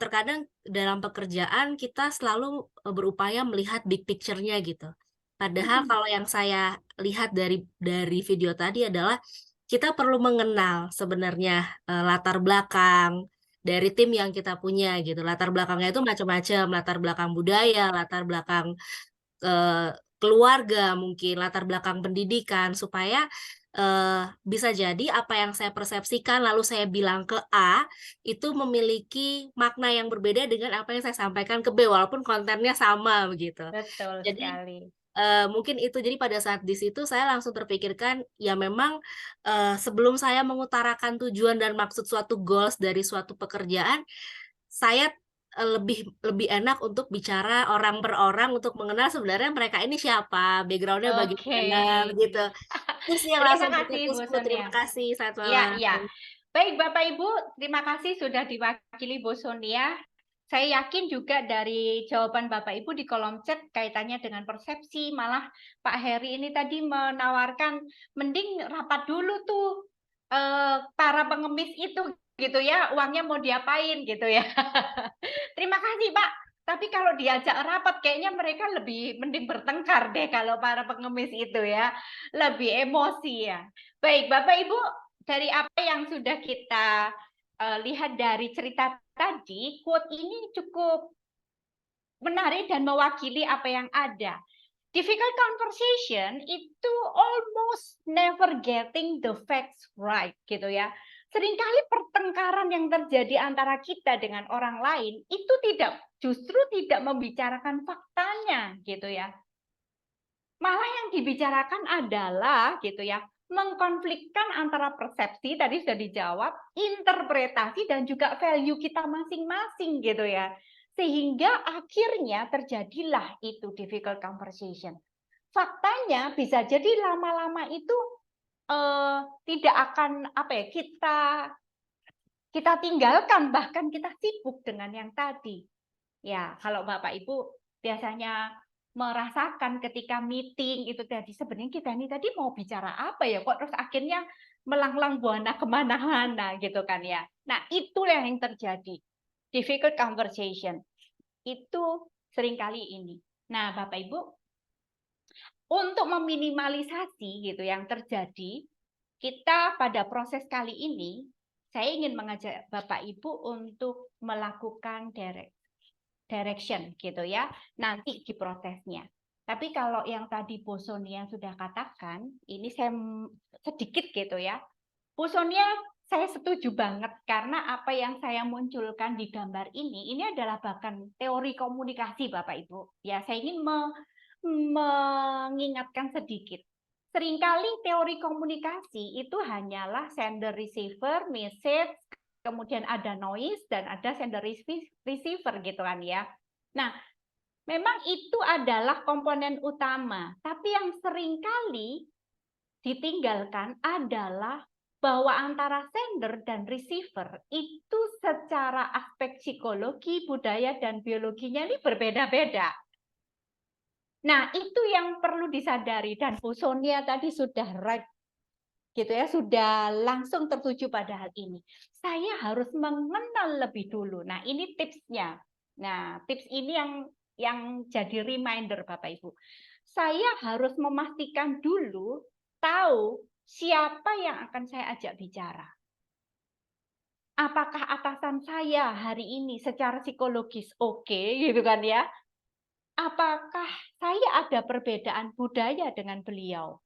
terkadang dalam pekerjaan kita selalu berupaya melihat big picture-nya gitu. Padahal kalau yang saya lihat dari video tadi adalah kita perlu mengenal sebenarnya latar belakang dari tim yang kita punya gitu. Latar belakangnya itu macam-macam, latar belakang budaya, latar belakang keluarga mungkin, latar belakang pendidikan, supaya bisa jadi apa yang saya persepsikan lalu saya bilang ke A itu memiliki makna yang berbeda dengan apa yang saya sampaikan ke B, walaupun kontennya sama begitu. Betul Jadi sekali. mungkin itu, jadi pada saat di situ saya langsung terpikirkan ya memang sebelum saya mengutarakan tujuan dan maksud suatu goals dari suatu pekerjaan, saya lebih enak untuk bicara orang per orang untuk mengenal sebenarnya mereka ini siapa, backgroundnya Oke. bagaimana, begitu. Itu sih yang Terima langsung kasih Bu terima Sonia. kasih, selamat Iya, malam. iya. Baik Bapak Ibu, terima kasih sudah diwakili Bu Sonia. Saya yakin juga dari jawaban Bapak Ibu di kolom chat kaitannya dengan persepsi, malah Pak Heri ini tadi menawarkan mending rapat dulu tuh para pengemis itu gitu ya, uangnya mau diapain gitu ya. Terima kasih Pak. Tapi kalau diajak rapat kayaknya mereka lebih mending bertengkar deh kalau para pengemis itu ya, lebih emosi ya. Baik Bapak Ibu, dari apa yang sudah kita lihat dari cerita tadi, quote ini cukup menarik dan mewakili apa yang ada. Difficult conversation itu almost never getting the facts right gitu ya. Seringkali pertengkaran yang terjadi antara kita dengan orang lain itu justru tidak membicarakan faktanya gitu ya. Malah yang dibicarakan adalah gitu ya, mengkonflikkan antara persepsi tadi sudah dijawab, interpretasi dan juga value kita masing-masing gitu ya. Sehingga akhirnya terjadilah itu difficult conversation. Faktanya bisa jadi lama-lama itu tidak akan kita tinggalkan, bahkan kita sibuk dengan yang tadi. Ya, kalau Bapak Ibu biasanya merasakan ketika meeting itu tadi, sebenarnya kita ini tadi mau bicara apa ya, kok terus akhirnya melanglang buana kemana-mana gitu kan ya. Nah, itulah yang terjadi. Difficult conversation. Itu seringkali ini. Nah, Bapak Ibu, untuk meminimalisasi gitu yang terjadi, kita pada proses kali ini, saya ingin mengajak Bapak Ibu untuk melakukan direction gitu ya, nanti di prosesnya. Tapi kalau yang tadi Bu Sonia sudah katakan, ini saya sedikit gitu ya. Bu Sonia, saya setuju banget karena apa yang saya munculkan di gambar ini adalah bahkan teori komunikasi Bapak Ibu. Ya, saya ingin mengingatkan sedikit. Seringkali teori komunikasi itu hanyalah sender receiver, message, kemudian ada noise dan ada sender receiver gitu kan ya. Nah, memang itu adalah komponen utama, tapi yang seringkali ditinggalkan adalah bahwa antara sender dan receiver itu secara aspek psikologi, budaya dan biologinya ini berbeda-beda. Nah, itu yang perlu disadari dan Bu Sonia tadi sudah right gitu ya, sudah langsung tertuju pada hal ini. Saya harus mengenal lebih dulu. Nah, ini tipsnya. Nah, tips ini yang jadi reminder Bapak Ibu. Saya harus memastikan dulu tahu siapa yang akan saya ajak bicara. Apakah atasan saya hari ini secara psikologis oke, gitu kan ya? Apakah saya ada perbedaan budaya dengan beliau?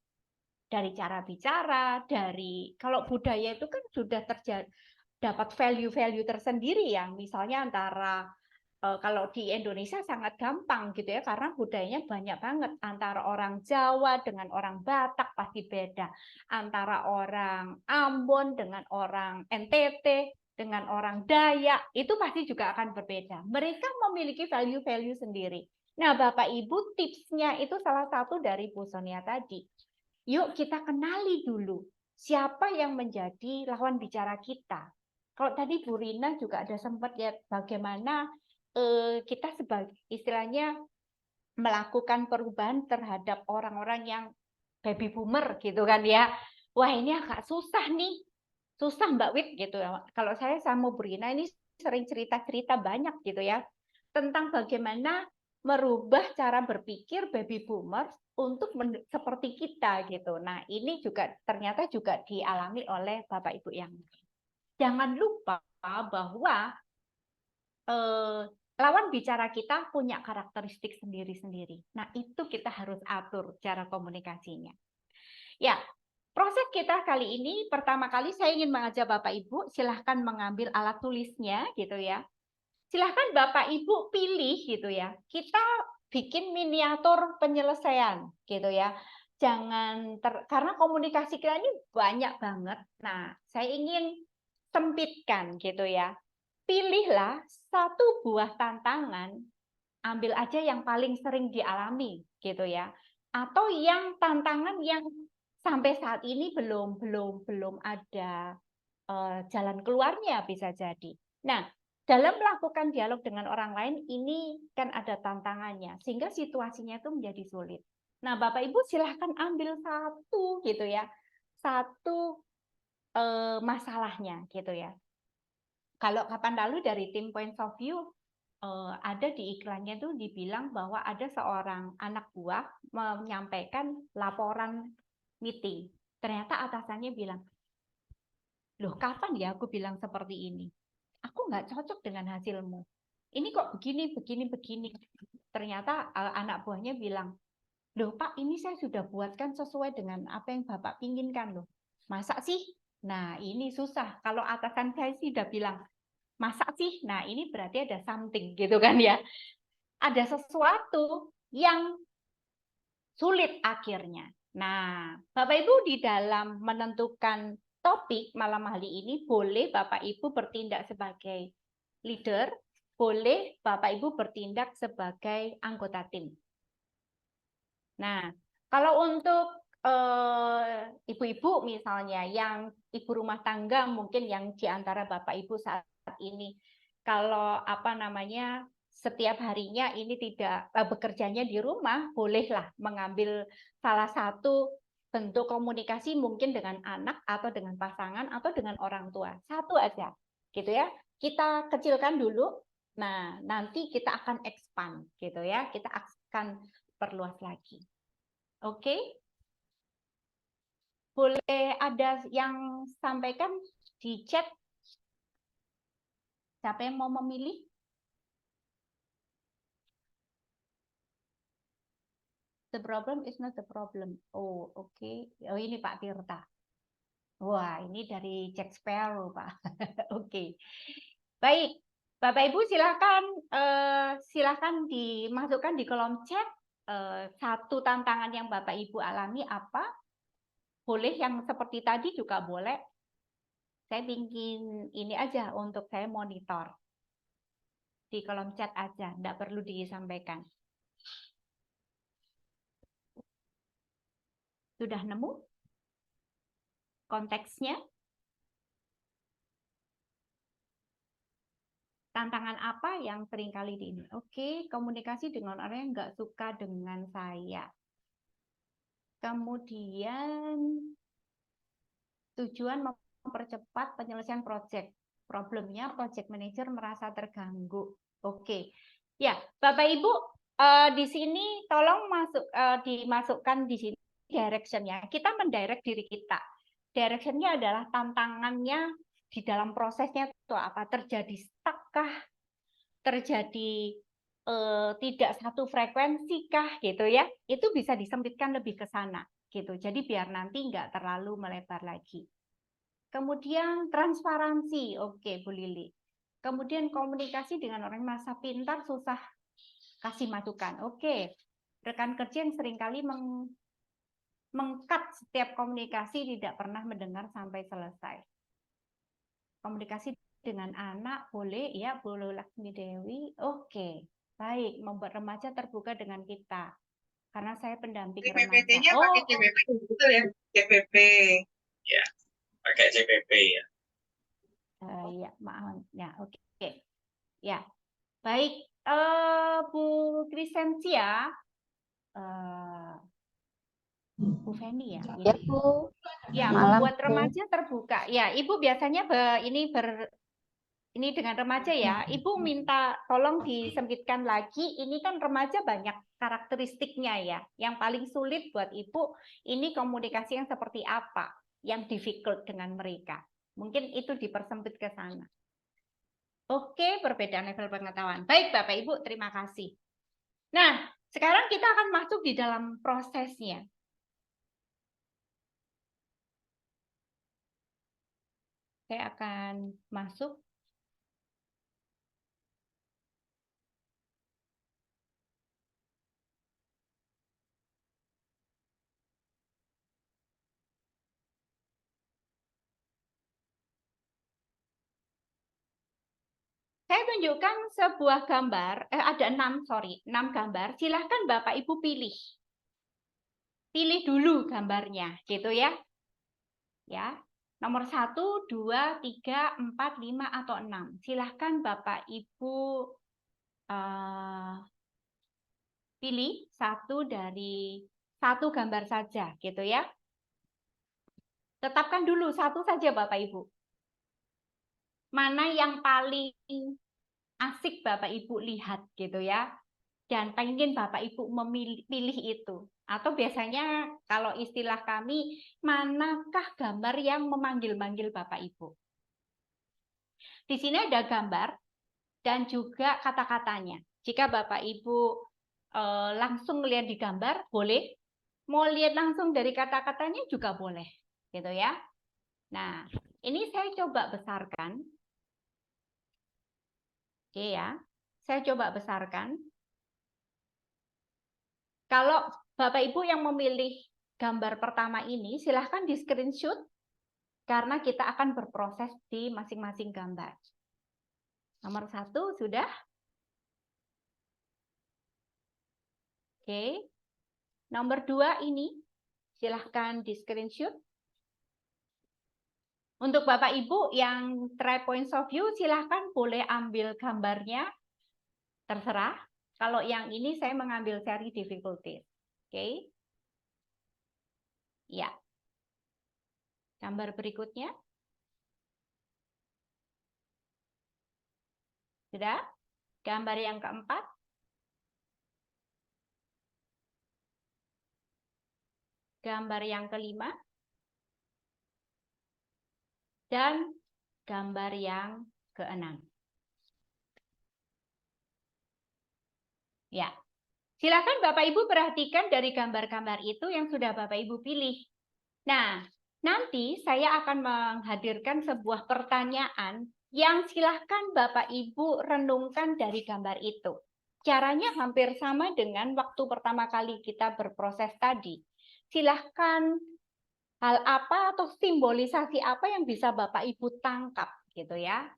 Dari cara bicara, dari kalau budaya itu kan sudah dapat value-value tersendiri ya, misalnya antara kalau di Indonesia sangat gampang gitu ya, karena budayanya banyak banget, antara orang Jawa dengan orang Batak pasti beda, antara orang Ambon dengan orang NTT dengan orang Dayak itu pasti juga akan berbeda. Mereka memiliki value-value sendiri. Nah, Bapak Ibu, tipsnya itu salah satu dari Bu Sonia tadi. Yuk kita kenali dulu siapa yang menjadi lawan bicara kita. Kalau tadi Bu Rina juga ada sempat ya bagaimana kita sebagai istilahnya melakukan perubahan terhadap orang-orang yang baby boomer gitu kan ya. Wah, ini agak susah nih. Susah Mbak Wit gitu ya. Kalau saya sama Bu Rina ini sering cerita-cerita banyak gitu ya tentang bagaimana merubah cara berpikir baby boomers untuk seperti kita gitu. Nah, ini juga ternyata juga dialami oleh Bapak Ibu yang lain. Jangan lupa bahwa lawan bicara kita punya karakteristik sendiri-sendiri. Nah, itu kita harus atur cara komunikasinya. Ya, proses kita kali ini pertama kali saya ingin mengajak Bapak Ibu silahkan mengambil alat tulisnya gitu ya. Silahkan Bapak Ibu pilih gitu ya. Kita bikin miniatur penyelesaian gitu ya. Karena komunikasi kita ini banyak banget. Nah, saya ingin sempitkan gitu ya. pilihlah satu buah tantangan, ambil aja yang paling sering dialami gitu ya. Atau yang tantangan yang sampai saat ini belum ada jalan keluarnya bisa jadi. Nah, dalam melakukan dialog dengan orang lain ini kan ada tantangannya sehingga situasinya itu menjadi sulit. Nah, Bapak Ibu silahkan ambil satu gitu ya. Satu masalahnya gitu ya. Kalau kapan lalu dari tim Points of View ada di iklannya tuh dibilang bahwa ada seorang anak buah menyampaikan laporan meeting. Ternyata atasannya bilang, loh kapan ya aku bilang seperti ini? Aku nggak cocok dengan hasilmu. Ini kok begini. Ternyata anak buahnya bilang, loh Pak, ini saya sudah buatkan sesuai dengan apa yang Bapak inginkan loh. Masa sih? Nah ini susah. Kalau atasan saya sih udah bilang, masa sih? Nah ini berarti ada something gitu kan ya. Ada sesuatu yang sulit akhirnya. Nah, Bapak Ibu di dalam menentukan topik malam hari ini boleh Bapak Ibu bertindak sebagai leader, boleh Bapak Ibu bertindak sebagai anggota tim. Nah, kalau untuk ibu-ibu misalnya yang ibu rumah tangga mungkin yang di antara Bapak Ibu saat ini kalau apa namanya setiap harinya ini tidak bekerjanya di rumah, bolehlah mengambil salah satu bentuk komunikasi mungkin dengan anak atau dengan pasangan atau dengan orang tua. Satu aja, gitu ya. Kita kecilkan dulu. Nah, nanti kita akan expand gitu ya. Kita akan perluas lagi. Oke? Boleh ada yang sampaikan di chat? Siapa yang mau memilih? The problem is not the problem. Oh, oke. Oh, ini Pak Tirta. Wah, ini dari Jack Sparrow, Pak. Oke. Baik. Bapak Ibu silakan dimasukkan di kolom chat satu tantangan yang Bapak Ibu alami apa? Boleh yang seperti tadi juga boleh. Saya bikin ini aja untuk saya monitor. Di kolom chat aja, tidak perlu disampaikan. Sudah nemu konteksnya? Tantangan apa yang seringkali di ini? Oke, komunikasi dengan orang yang nggak suka dengan saya. Kemudian tujuan mempercepat penyelesaian proyek. Problemnya project manager merasa terganggu. Oke, ya Bapak Ibu di sini tolong dimasukkan di sini directionnya. Kita mendirect diri kita. Directionnya adalah tantangannya di dalam prosesnya itu apa? Terjadi stuck kah? Terjadi tidak satu frekuensi kah gitu ya? Itu bisa disempitkan lebih ke sana gitu. Jadi biar nanti nggak terlalu melebar lagi. Kemudian transparansi, oke Bu Lili. Kemudian komunikasi dengan orang masa pintar susah kasih masukan, oke. Rekan kerja yang seringkali mengkat setiap komunikasi tidak pernah mendengar sampai selesai. Komunikasi dengan anak boleh ya Bu Laksmi Dewi, oke. Baik, membuat remaja terbuka dengan kita. Karena saya pendamping remaja. CPPT-nya pakai CPP, betul ya? CPP. Ya, pakai CPP ya. Ya, maaf. Ya, oke. Ya, baik. Bu Krisensia, Bu Feni ya. Ya, Bu. Ya, Malam, membuat Bu. remaja terbuka. Ya, Ibu biasanya ini dengan remaja ya. Ibu minta tolong disempitkan lagi. Ini kan remaja banyak karakteristiknya ya. Yang paling sulit buat Ibu ini komunikasi yang seperti apa? Yang difficult dengan mereka. Mungkin itu dipersempit ke sana. Oke, perbedaan level pengetahuan. Baik, Bapak Ibu, terima kasih. Nah, sekarang kita akan masuk di dalam prosesnya. Saya akan masuk. Saya tunjukkan sebuah gambar, ada 6 gambar. Silahkan Bapak Ibu pilih. Pilih dulu gambarnya, gitu ya. Ya, nomor 1, 2, 3, 4, 5, atau 6. Silahkan Bapak Ibu pilih satu gambar saja, gitu ya. Tetapkan dulu satu saja Bapak Ibu. Mana yang paling asik Bapak Ibu lihat gitu ya. Dan pengen Bapak Ibu pilih itu. Atau biasanya kalau istilah kami, manakah gambar yang memanggil-manggil Bapak Ibu. Di sini ada gambar dan juga kata-katanya. Jika Bapak Ibu langsung lihat di gambar, boleh. Mau lihat langsung dari kata-katanya juga boleh. Gitu ya. Nah, ini saya coba besarkan. Oke ya, saya coba besarkan. Kalau Bapak Ibu yang memilih gambar pertama ini, silahkan di screenshot karena kita akan berproses di masing-masing gambar. Nomor 1 sudah. Oke. Nomor 2 ini, silahkan di screenshot. Untuk Bapak Ibu yang try points of view, silahkan boleh ambil gambarnya. Terserah. Kalau yang ini saya mengambil seri difficulties. Oke. Ya. Gambar berikutnya. Sudah? Gambar yang keempat. Gambar yang kelima. Dan gambar yang keenam. Ya. Silakan Bapak Ibu perhatikan dari gambar-gambar itu yang sudah Bapak Ibu pilih. Nah, nanti saya akan menghadirkan sebuah pertanyaan yang silahkan Bapak Ibu renungkan dari gambar itu. Caranya hampir sama dengan waktu pertama kali kita berproses tadi. Silahkan hal apa atau simbolisasi apa yang bisa Bapak Ibu tangkap gitu ya.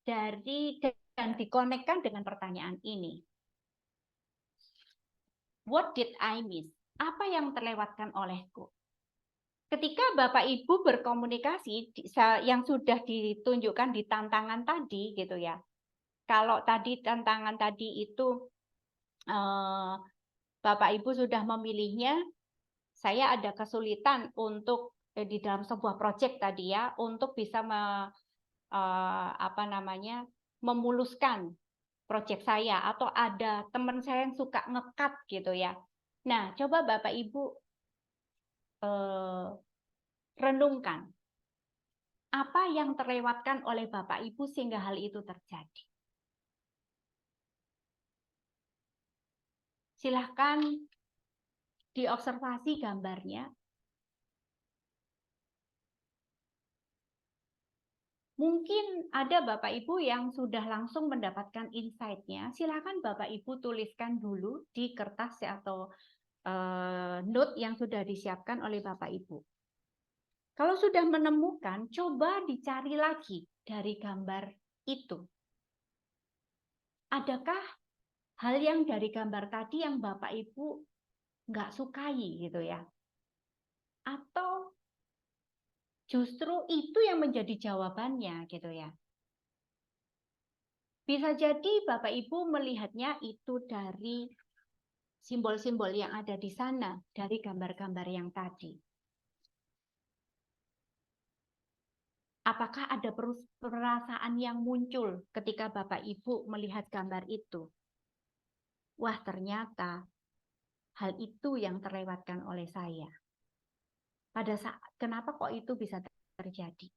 Dan dikonekkan dengan pertanyaan ini. What did I miss? Apa yang terlewatkan olehku? Ketika Bapak Ibu berkomunikasi yang sudah ditunjukkan di tantangan tadi gitu ya. Kalau tadi tantangan tadi itu Bapak Ibu sudah memilihnya, saya ada kesulitan untuk di dalam sebuah proyek tadi ya untuk bisa memuluskan proyek saya atau ada teman saya yang suka ngekat gitu ya. Nah, coba Bapak Ibu renungkan apa yang terlewatkan oleh Bapak Ibu sehingga hal itu terjadi. Silahkan diobservasi gambarnya. Mungkin ada Bapak Ibu yang sudah langsung mendapatkan insight-nya. Silakan Bapak Ibu tuliskan dulu di kertas atau note yang sudah disiapkan oleh Bapak Ibu. Kalau sudah menemukan, coba dicari lagi dari gambar itu. Adakah hal yang dari gambar tadi yang Bapak Ibu nggak sukai gitu ya? Atau justru itu yang menjadi jawabannya gitu ya. Bisa jadi Bapak Ibu melihatnya itu dari simbol-simbol yang ada di sana, dari gambar-gambar yang tadi. Apakah ada perasaan yang muncul ketika Bapak Ibu melihat gambar itu? Wah, ternyata hal itu yang terlewatkan oleh saya. Pada saat, kenapa kok itu bisa terjadi?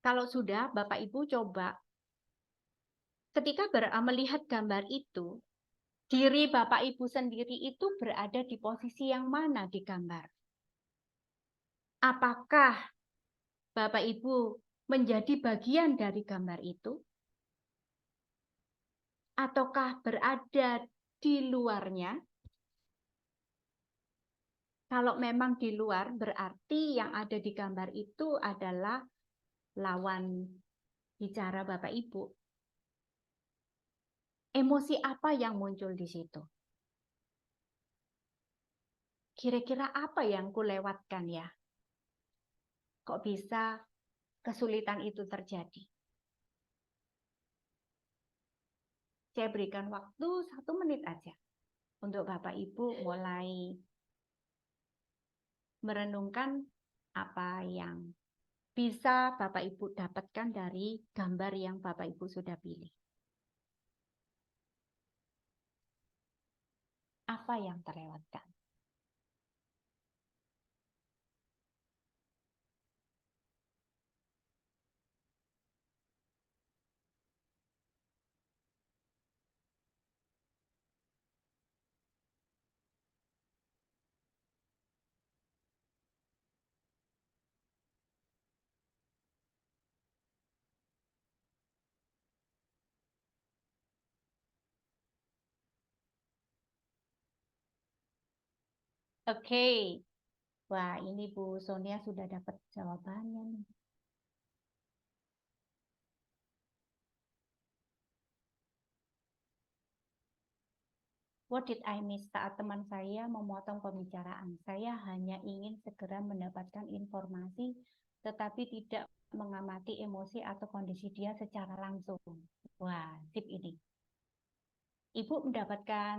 Kalau sudah, Bapak Ibu coba ketika melihat gambar itu, diri Bapak Ibu sendiri itu berada di posisi yang mana di gambar? Apakah Bapak Ibu menjadi bagian dari gambar itu? Ataukah berada di luarnya? Kalau memang di luar, berarti yang ada di gambar itu adalah lawan bicara Bapak Ibu. Emosi apa yang muncul di situ? Kira-kira apa yang kulewatkan ya? Kok bisa kesulitan itu terjadi? Saya berikan waktu 1 menit aja untuk Bapak Ibu mulai merenungkan apa yang bisa Bapak Ibu dapatkan dari gambar yang Bapak Ibu sudah pilih. Apa yang terlewatkan? Oke. Wah, ini Bu Sonia sudah dapat jawabannya nih. What did I miss? Saat teman saya memotong pembicaraan, saya hanya ingin segera mendapatkan informasi, tetapi tidak mengamati emosi atau kondisi dia secara langsung. Wah, tip ini. Ibu mendapatkan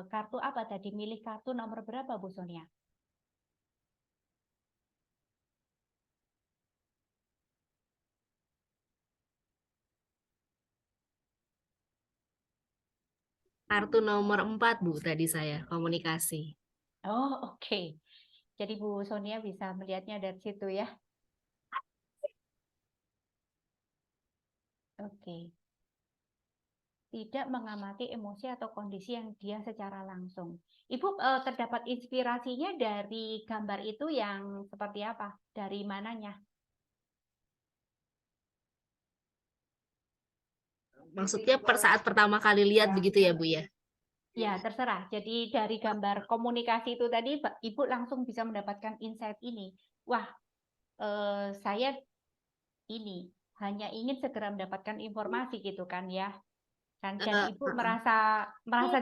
kartu apa tadi? Milih kartu nomor berapa, Bu Sonia? Kartu nomor 4, Bu, tadi saya, komunikasi. Oh, oke. Jadi Bu Sonia bisa melihatnya dari situ ya. Oke. Tidak mengamati emosi atau kondisi yang dia secara langsung. Ibu terdapat inspirasinya dari gambar itu yang seperti apa? Dari mananya? Maksudnya saat pertama kali lihat begitu ya, Bu ya? Ya, terserah. Jadi dari gambar komunikasi itu tadi, Ibu langsung bisa mendapatkan insight ini. Wah, saya ini hanya ingin segera mendapatkan informasi gitu kan ya. Dan Ibu merasa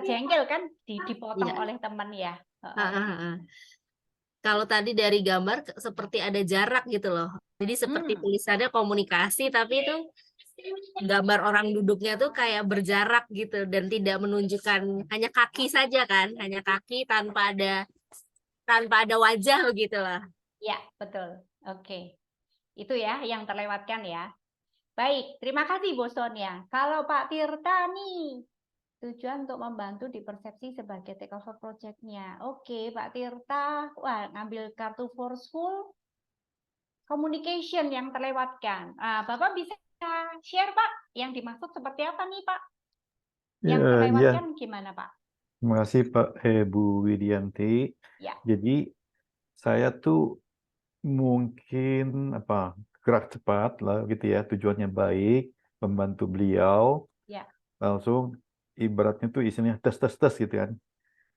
jengkel kan dipotong Iya. oleh teman ya. Kalau tadi dari gambar seperti ada jarak gitu loh. Jadi seperti tulisannya komunikasi, tapi itu gambar orang duduknya tuh kayak berjarak gitu dan tidak menunjukkan, hanya kaki saja kan, hanya kaki tanpa ada wajah begitu lah. Ya, betul. Oke. Itu ya yang terlewatkan ya. Baik, terima kasih Bu Sonia. Kalau Pak Tirta nih, tujuan untuk membantu di persepsi sebagai takeover project-nya. Oke, Pak Tirta, wah ngambil kartu forceful communication yang terlewatkan. Bapak bisa share Pak, yang dimaksud seperti apa nih Pak? Yang terlewatkan gimana Pak? Terima kasih Pak Bu Widianti. Ya. Jadi saya tuh mungkin gerak cepat lah gitu ya, tujuannya baik, membantu beliau. Ya. Langsung ibaratnya tuh isinya tes gitu kan.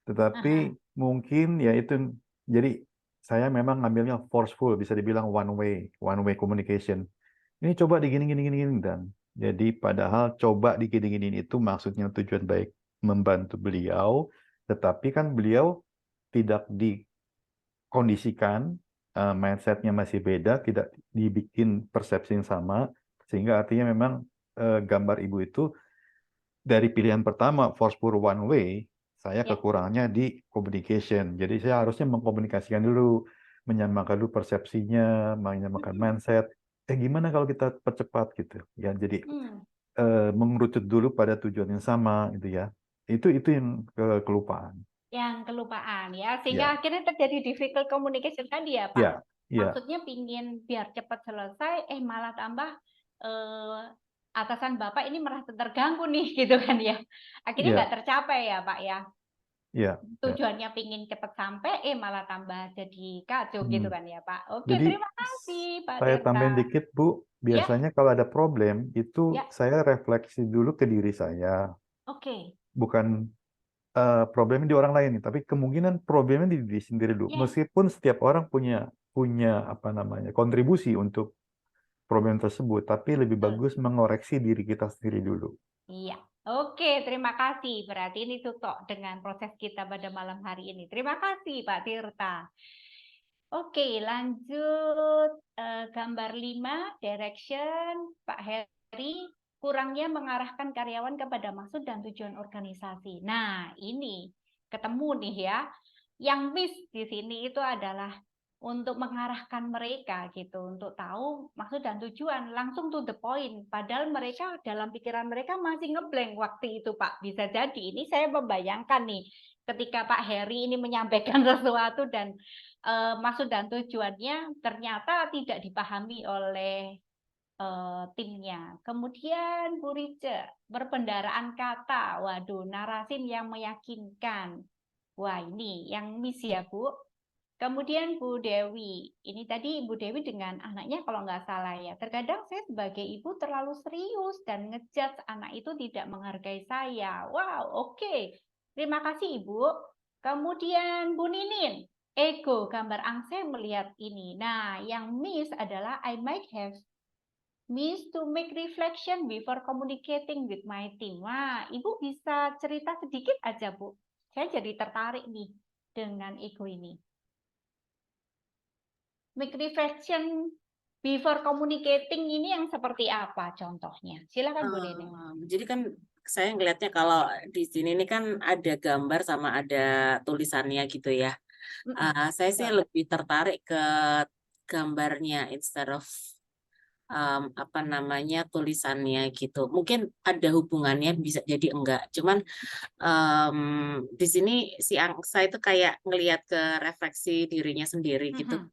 Tetapi mungkin ya itu, jadi saya memang ngambilnya forceful, bisa dibilang one way communication. Ini coba digini dan jadi padahal coba digini itu maksudnya tujuan baik, membantu beliau, tetapi kan beliau tidak dikondisikan, mindsetnya masih beda, tidak dibikin persepsi yang sama, sehingga artinya memang gambar ibu itu dari pilihan pertama forceful one way, saya kekurangannya di communication. Jadi saya harusnya mengkomunikasikan dulu, menyamakan dulu persepsinya, menyamakan mindset. Gimana kalau kita percepat gitu ya? Jadi mengerucut dulu pada tujuan yang sama gitu ya. Itu yang kelupaan. Yang kelupaan ya, sehingga akhirnya terjadi difficult communication tadi ya Pak. Maksudnya pingin biar cepat selesai, malah tambah atasan Bapak ini merasa terganggu nih gitu kan ya. Akhirnya nggak tercapai ya Pak ya. Ya, ya. Tujuannya pingin cepat sampai, malah tambah jadi kacau gitu kan ya Pak. Oke, Jadi terima kasih Pak saya tambahin Tirta. dikit Bu, Ya, biasanya kalau ada problem itu ya, saya refleksi dulu ke diri saya, oke. bukan problemnya di orang lain, tapi kemungkinan problemnya di diri sendiri dulu. Ya, Meskipun setiap orang punya apa namanya kontribusi untuk problem tersebut, tapi lebih betul. bagus mengoreksi diri kita sendiri dulu. Iya. Oke, terima kasih. Berarti ini tutup dengan proses kita pada malam hari ini. Terima kasih Pak Tirta. Oke, lanjut gambar 5, direction Pak Heri, kurangnya mengarahkan karyawan kepada maksud dan tujuan organisasi. Nah, ini ketemu nih ya. Yang miss di sini itu adalah untuk mengarahkan mereka gitu, untuk tahu maksud dan tujuan, langsung to the point. Padahal mereka dalam pikiran mereka masih ngeblank waktu itu Pak. Bisa jadi ini saya membayangkan nih, ketika Pak Heri ini menyampaikan sesuatu dan maksud dan tujuannya ternyata tidak dipahami oleh timnya. Kemudian Bu Rice, perbendaraan kata, waduh, narasi yang meyakinkan. Wah, ini yang miss ya Bu. Kemudian Bu Dewi, ini tadi Ibu Dewi dengan anaknya kalau nggak salah ya. Terkadang saya sebagai ibu terlalu serius dan ngejudge anak itu tidak menghargai saya. Wow, oke. Terima kasih Ibu. Kemudian Bu Ninin, ego, gambar angsa melihat ini. Nah, yang miss adalah I might have missed to make reflection before communicating with my team. Wah, Ibu bisa cerita sedikit aja Bu. Saya jadi tertarik nih dengan ego ini. Make reflection before communicating ini yang seperti apa contohnya? Silakan Bu Nini. Jadi kan saya ngelihatnya kalau di sini ini kan ada gambar sama ada tulisannya gitu ya. Saya sih lebih tertarik ke gambarnya instead of apa namanya tulisannya gitu. Mungkin ada hubungannya, bisa jadi enggak. Cuman di sini si angsa itu kayak ngelihat ke refleksi dirinya sendiri gitu.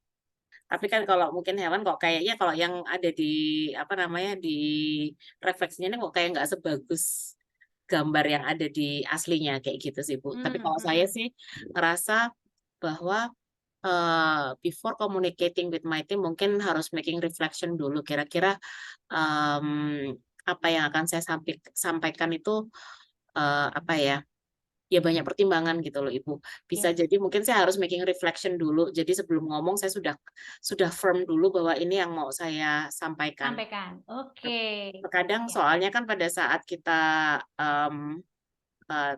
Tapi kan kalau mungkin hewan kok kayaknya kalau yang ada di apa namanya di refleksinya ini kok kayak nggak sebagus gambar yang ada di aslinya kayak gitu sih Bu. Tapi kalau saya sih ngerasa bahwa before communicating with my team mungkin harus making reflection dulu kira-kira apa yang akan saya sampaikan itu apa ya banyak pertimbangan gitu loh Ibu. Bisa jadi mungkin saya harus making reflection dulu. Jadi sebelum ngomong saya sudah firm dulu bahwa ini yang mau saya sampaikan. Oke. Terkadang soalnya kan pada saat kita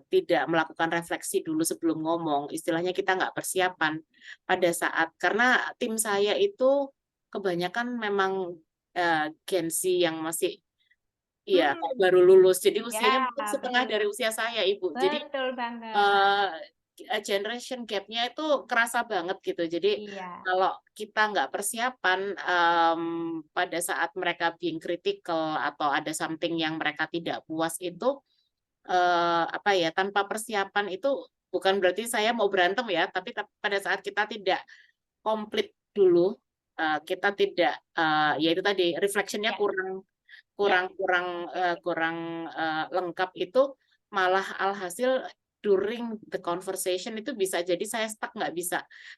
tidak melakukan refleksi dulu sebelum ngomong, istilahnya kita nggak persiapan pada saat, karena tim saya itu kebanyakan memang Gen Z yang masih iya, baru lulus, jadi usianya mungkin setengah dari usia saya, Ibu. Jadi Betul banget. Generation gap-nya itu kerasa banget gitu. Jadi kalau kita nggak persiapan pada saat mereka being critical atau ada something yang mereka tidak puas itu apa ya, tanpa persiapan itu bukan berarti saya mau berantem ya, tapi pada saat kita tidak komplit dulu, kita tidak ya itu tadi reflection-nya kurang lengkap, itu malah alhasil during the conversation itu bisa jadi saya stuck,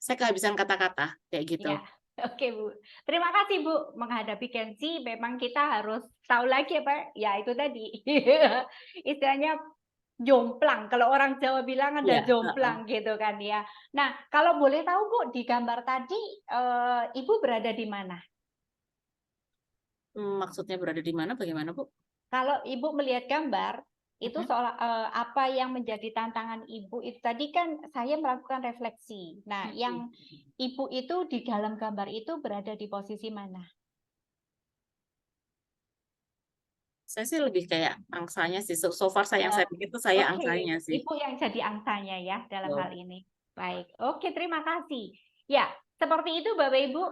saya kehabisan kata-kata kayak gitu. Ya. Oke Bu, terima kasih Bu. Menghadapi Gen Z memang kita harus tahu lagi apa ya itu tadi istilahnya jomplang. Kalau orang Jawa bilang ada jomplang gitu kan ya. Nah kalau boleh tahu Bu, di gambar tadi Ibu berada di mana? Maksudnya berada di mana? Bagaimana Bu? Kalau Ibu melihat gambar itu soal apa yang menjadi tantangan Ibu itu tadi kan saya melakukan refleksi. Nah, yang Ibu itu di dalam gambar itu berada di posisi mana? Saya sih lebih kayak angsanya sih. So far yang saya pikir itu saya angsanya sih. Ibu yang jadi angsanya ya dalam hal ini. Baik. Oke, terima kasih. Ya, seperti itu Bapak Ibu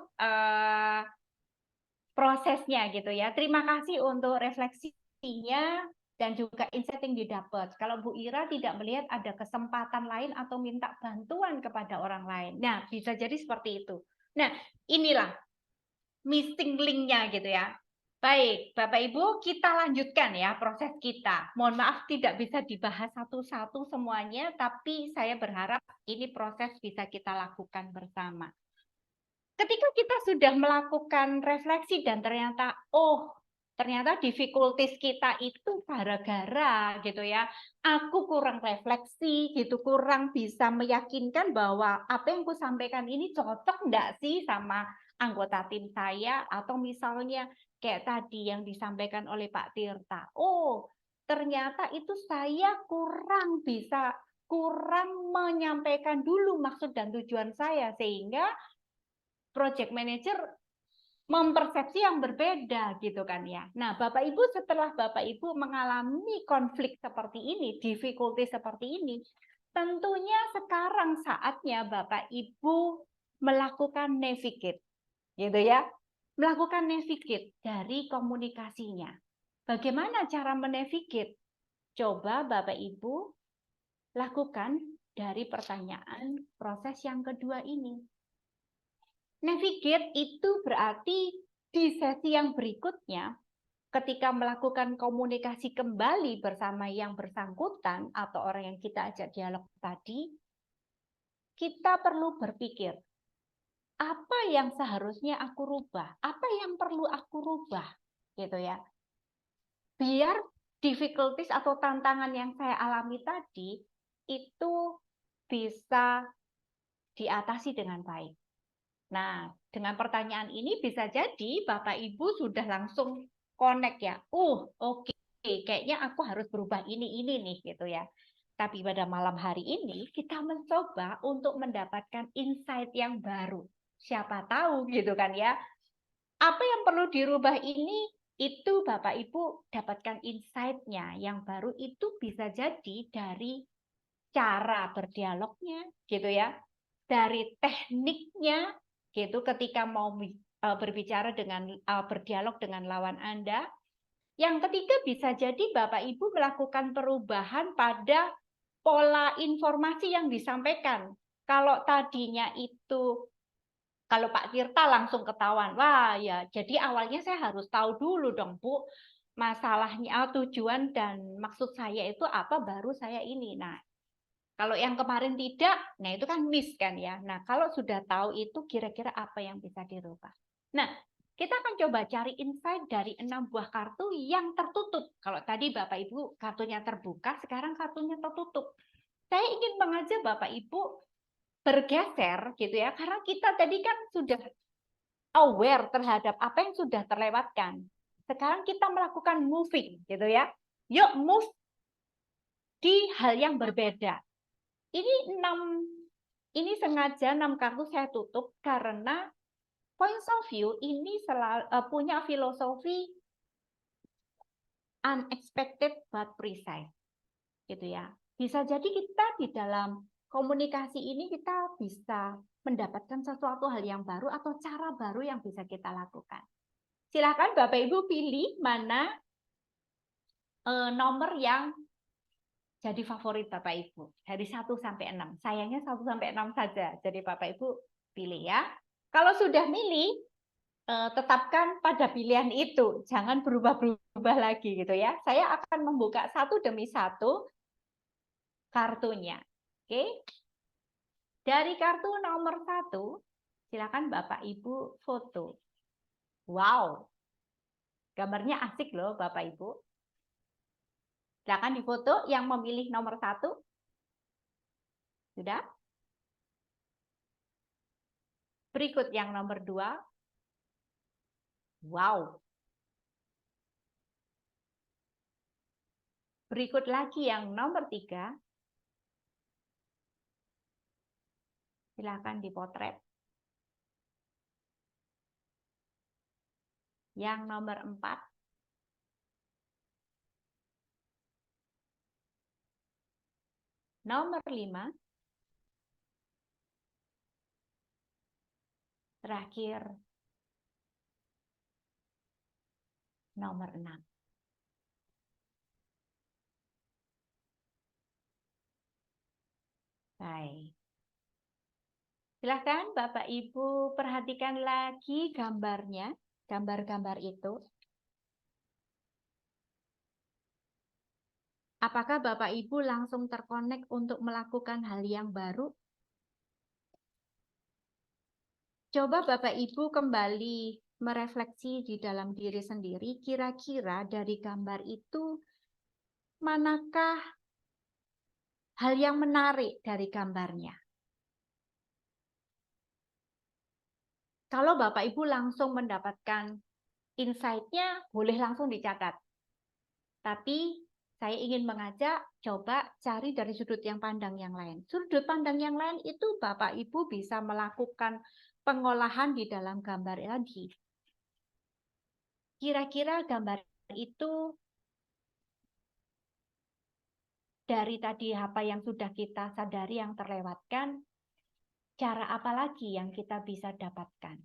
prosesnya gitu ya. Terima kasih untuk refleksinya dan juga insight yang didapat. Kalau Bu Ira tidak melihat ada kesempatan lain atau minta bantuan kepada orang lain. Nah, bisa jadi seperti itu. Nah, inilah missing link-nya gitu ya. Baik, Bapak Ibu, kita lanjutkan ya proses kita. Mohon maaf tidak bisa dibahas satu-satu semuanya, tapi saya berharap ini proses bisa kita lakukan bersama. Ketika kita sudah melakukan refleksi dan ternyata, ternyata difficulties kita itu gara-gara gitu ya, aku kurang refleksi gitu, kurang bisa meyakinkan bahwa apa yang aku sampaikan ini cocok enggak sih sama anggota tim saya, atau misalnya kayak tadi yang disampaikan oleh Pak Tirta. Ternyata itu saya kurang menyampaikan dulu maksud dan tujuan saya, sehingga project manager mempersepsi yang berbeda gitu kan ya. Nah, Bapak Ibu, setelah Bapak Ibu mengalami konflik seperti ini, difficulty seperti ini, tentunya sekarang saatnya Bapak Ibu melakukan navigate, gitu ya. Melakukan navigate dari komunikasinya. Bagaimana cara menavigate? Coba Bapak Ibu lakukan dari pertanyaan proses yang kedua ini. Navigate itu berarti di sesi yang berikutnya, ketika melakukan komunikasi kembali bersama yang bersangkutan atau orang yang kita ajak dialog tadi, kita perlu berpikir, apa yang seharusnya aku rubah? Apa yang perlu aku rubah? Gitu ya. Biar difficulties atau tantangan yang saya alami tadi itu bisa diatasi dengan baik. Nah, dengan pertanyaan ini bisa jadi Bapak Ibu sudah langsung connect ya. Oke, kayaknya aku harus berubah ini nih gitu ya. Tapi pada malam hari ini kita mencoba untuk mendapatkan insight yang baru. Siapa tahu gitu kan ya. Apa yang perlu dirubah ini itu Bapak Ibu dapatkan insight-nya yang baru, itu bisa jadi dari cara berdialognya gitu ya. Dari tekniknya gitu ketika mau berbicara dengan berdialog dengan lawan Anda. Yang ketiga bisa jadi Bapak Ibu melakukan perubahan pada pola informasi yang disampaikan. Kalau tadinya itu, kalau Pak Tirta langsung ketahuan, wah ya jadi awalnya saya harus tahu dulu dong Bu, masalahnya, tujuan dan maksud saya itu apa, baru saya ini. Nah, kalau yang kemarin tidak, nah itu kan miss kan ya. Nah, kalau sudah tahu itu kira-kira apa yang bisa dirubah. Nah, kita akan coba cari insight dari 6 buah kartu yang tertutup. Kalau tadi Bapak Ibu kartunya terbuka, sekarang kartunya tertutup. Saya ingin mengajak Bapak Ibu bergeser gitu ya, karena kita tadi kan sudah aware terhadap apa yang sudah terlewatkan. Sekarang kita melakukan moving gitu ya. Yuk move di hal yang berbeda. Ini sengaja 6 kartu saya tutup karena points of view ini punya filosofi unexpected but precise, gitu ya. Bisa jadi kita di dalam komunikasi ini kita bisa mendapatkan sesuatu hal yang baru atau cara baru yang bisa kita lakukan. Silakan Bapak Ibu pilih mana nomor yang jadi favorit Bapak Ibu dari 1 sampai 6. Sayangnya 1 sampai 6 saja. Jadi Bapak Ibu pilih ya. Kalau sudah milih, tetapkan pada pilihan itu. Jangan berubah-berubah lagi gitu ya. Saya akan membuka satu demi satu kartunya. Oke. Dari kartu nomor 1, silakan Bapak Ibu foto. Wow. Gambarnya asik loh Bapak Ibu. Silakan difoto yang memilih nomor 1. Sudah? Berikut yang nomor 2. Wow. Berikut lagi yang nomor 3. Silakan dipotret. Yang nomor 4. Nomor 5. Terakhir, nomor 6. Baik. Silakan Bapak Ibu perhatikan lagi gambarnya, gambar-gambar itu. Apakah Bapak Ibu langsung terkonek untuk melakukan hal yang baru? Coba Bapak Ibu kembali merefleksi di dalam diri sendiri, kira-kira dari gambar itu manakah hal yang menarik dari gambarnya? Kalau Bapak Ibu langsung mendapatkan insight-nya, boleh langsung dicatat. Tapi saya ingin mengajak, coba cari dari sudut yang pandang yang lain. Sudut pandang yang lain itu Bapak Ibu bisa melakukan pengolahan di dalam gambar lagi. Kira-kira gambar itu dari tadi apa yang sudah kita sadari yang terlewatkan, cara apa lagi yang kita bisa dapatkan?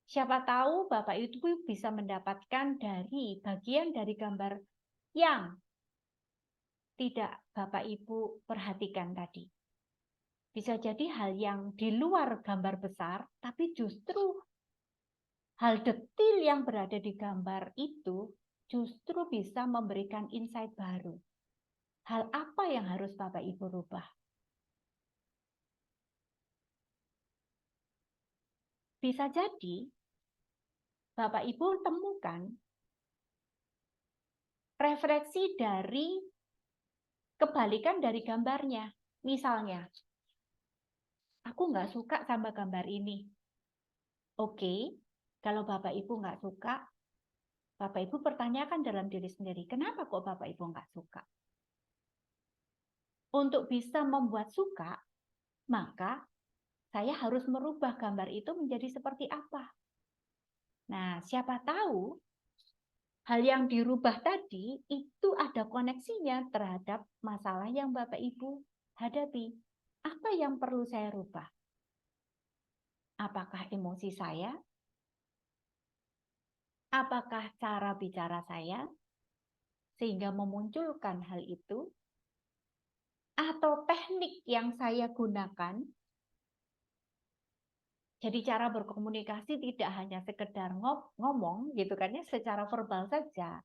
Siapa tahu Bapak Ibu bisa mendapatkan dari bagian dari gambar yang tidak Bapak Ibu perhatikan tadi. Bisa jadi hal yang di luar gambar besar, tapi justru hal detil yang berada di gambar itu justru bisa memberikan insight baru. Hal apa yang harus Bapak Ibu rubah? Bisa jadi Bapak Ibu temukan refleksi dari kebalikan dari gambarnya. Misalnya, aku nggak suka sama gambar ini. Oke, kalau Bapak Ibu nggak suka, Bapak Ibu pertanyakan dalam diri sendiri, kenapa kok Bapak Ibu nggak suka? Untuk bisa membuat suka, maka saya harus merubah gambar itu menjadi seperti apa. Nah, siapa tahu hal yang dirubah tadi itu ada koneksinya terhadap masalah yang Bapak Ibu hadapi. Apa yang perlu saya rubah? Apakah emosi saya? Apakah cara bicara saya? Sehingga memunculkan hal itu? Atau teknik yang saya gunakan? Jadi cara berkomunikasi tidak hanya sekedar ngomong gitu kan ya, secara verbal saja.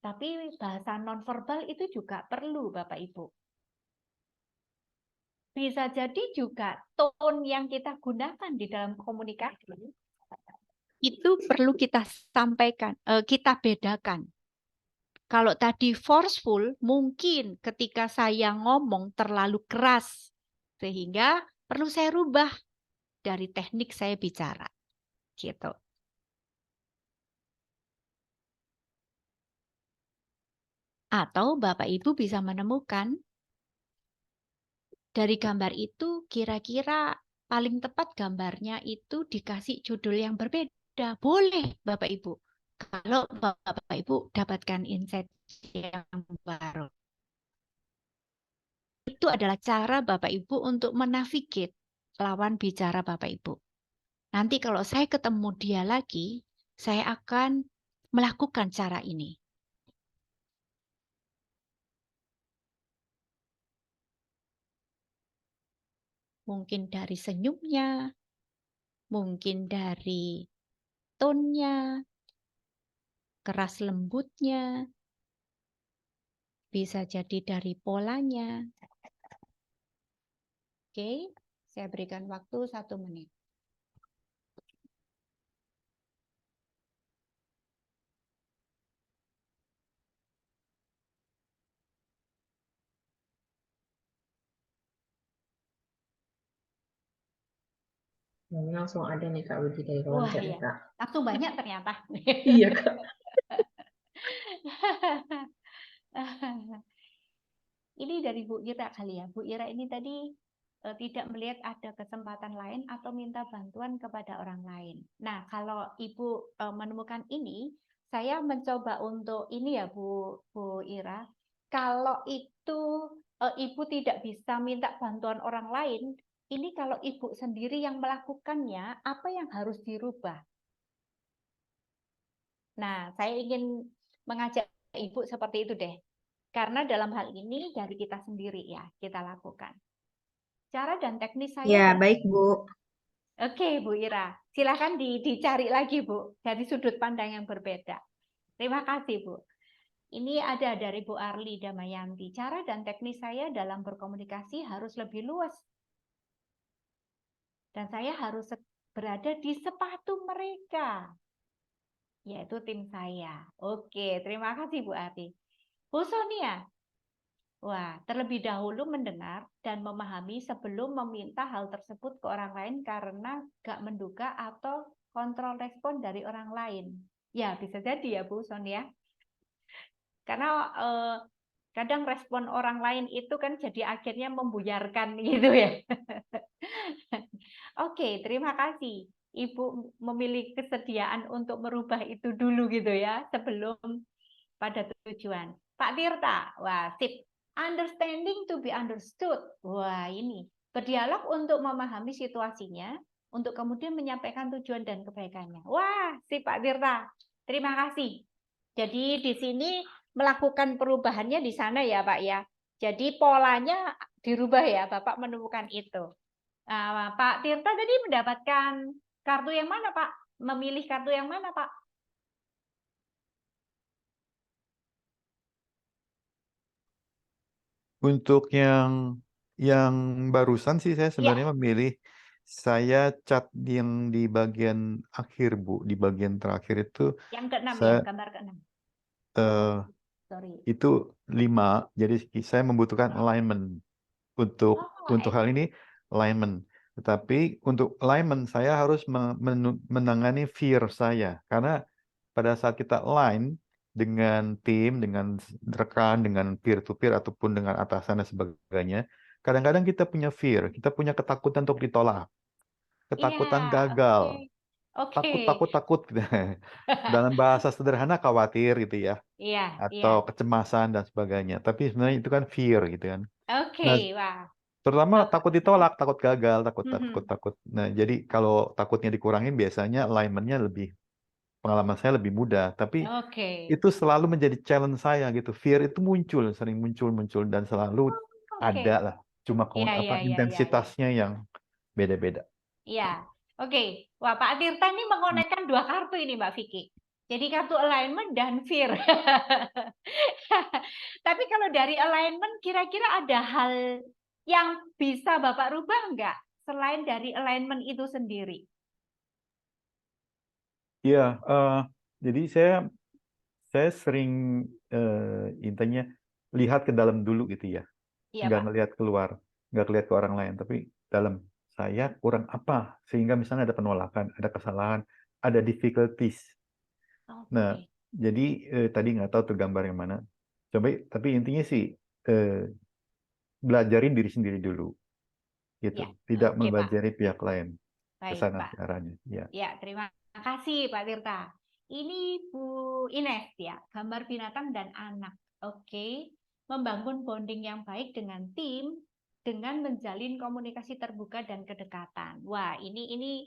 Tapi bahasa nonverbal itu juga perlu Bapak Ibu. Bisa jadi juga tone yang kita gunakan di dalam komunikasi itu perlu kita sampaikan, kita bedakan. Kalau tadi forceful, mungkin ketika saya ngomong terlalu keras, sehingga perlu saya rubah dari teknik saya bicara, gitu. Atau Bapak Ibu bisa menemukan dari gambar itu kira-kira paling tepat gambarnya itu dikasih judul yang berbeda. Boleh Bapak Ibu. Kalau Bapak Ibu dapatkan insight yang baru. Itu adalah cara Bapak Ibu untuk menavigate lawan bicara Bapak Ibu. Nanti kalau saya ketemu dia lagi, saya akan melakukan cara ini. Mungkin dari senyumnya, mungkin dari tone-nya, keras lembutnya, bisa jadi dari polanya. Oke, saya berikan waktu 1 menit. Langsung ada nih Kak Widi dari Wah loncat iya, Kak. langsung banyak ternyata. Iya Kak. Ini dari Bu Ira kali ya. Bu Ira ini tadi tidak melihat ada kesempatan lain atau minta bantuan kepada orang lain. Nah, kalau Ibu menemukan ini, saya mencoba untuk ini ya Bu Ira. Kalau itu Ibu tidak bisa minta bantuan orang lain, ini kalau Ibu sendiri yang melakukannya, apa yang harus dirubah? Nah, saya ingin mengajak Ibu seperti itu deh. Karena dalam hal ini dari kita sendiri ya, kita lakukan. Cara dan teknis saya. Ya, baik Bu. Oke, Bu Ira. Silakan dicari lagi, Bu, dari sudut pandang yang berbeda. Terima kasih, Bu. Ini ada dari Bu Arli Damayanti. Cara dan teknis saya dalam berkomunikasi harus lebih luas. Dan saya harus berada di sepatu mereka, yaitu tim saya. Oke, terima kasih Bu Arli. Bu Sonia, wah, terlebih dahulu mendengar dan memahami sebelum meminta hal tersebut ke orang lain karena gak menduga atau kontrol respon dari orang lain. Ya, bisa jadi ya Bu Sonia. Karena kadang respon orang lain itu kan jadi akhirnya membuyarkan gitu ya. Oke, terima kasih. Ibu memiliki kesediaan untuk merubah itu dulu gitu ya, sebelum pada tujuan. Pak Tirta, wah sip. Understanding to be understood. Wah ini, berdialog untuk memahami situasinya, untuk kemudian menyampaikan tujuan dan kebaikannya. Wah, sip Pak Tirta. Terima kasih. Jadi di sini melakukan perubahannya di sana ya Pak ya. Jadi polanya dirubah ya, Bapak menemukan itu. Nah, Pak Tirta tadi mendapatkan kartu yang mana Pak? Memilih kartu yang mana Pak? Untuk yang barusan sih saya Ya, sebenarnya memilih saya cat yang di bagian akhir Bu, di bagian terakhir itu yang ke-6 ya, saya gambar ke-6. eh, Sorry. itu 5, jadi saya membutuhkan alignment untuk Oh, hal ini alignment. Tetapi untuk alignment saya harus menangani fear saya karena pada saat kita align dengan tim, dengan rekan, dengan peer to peer ataupun dengan atasan dan sebagainya, kadang-kadang kita punya fear, kita punya ketakutan untuk ditolak, ketakutan iya, gagal, oke. takut. Dalam bahasa sederhana khawatir gitu ya, Iya, atau kecemasan dan sebagainya. Tapi sebenarnya itu kan fear gitu kan. oke, Nah, wah. terutama takut ditolak, takut gagal, Mhm. takut. Nah, jadi kalau takutnya dikurangin biasanya alignment-nya pengalaman saya lebih mudah. Tapi Oke. itu selalu menjadi challenge saya gitu. Fear itu sering muncul dan selalu Oke. ada lah. Cuma Iya. intensitasnya yang beda-beda. Iya, oke. Wah, Pak Tirta ini mengonekkan 2 kartu ini, Mbak Vicky. Jadi kartu alignment dan fear. Tapi kalau dari alignment, kira-kira ada hal yang bisa Bapak rubah enggak? Selain dari alignment itu sendiri. Iya, jadi saya sering intinya lihat ke dalam dulu gitu ya. Iya, Nggak Pak. ngelihat keluar, nggak ngelihat ke orang lain, tapi dalam saya kurang apa sehingga misalnya ada penolakan, ada kesalahan, ada difficulties. Nah, Oke. jadi tadi nggak tahu tuh gambar yang mana. Tapi intinya sih belajarin diri sendiri dulu, gitu. Ya, Tidak oke, Pak. mempelajari pihak lain. Baik, Kesana Pak. arahnya. Ya. Ya, terima kasih Pak Tirta. Ini Bu Ines ya, gambar binatang dan anak. Oke, membangun bonding yang baik dengan tim dengan menjalin komunikasi terbuka dan kedekatan. Wah, ini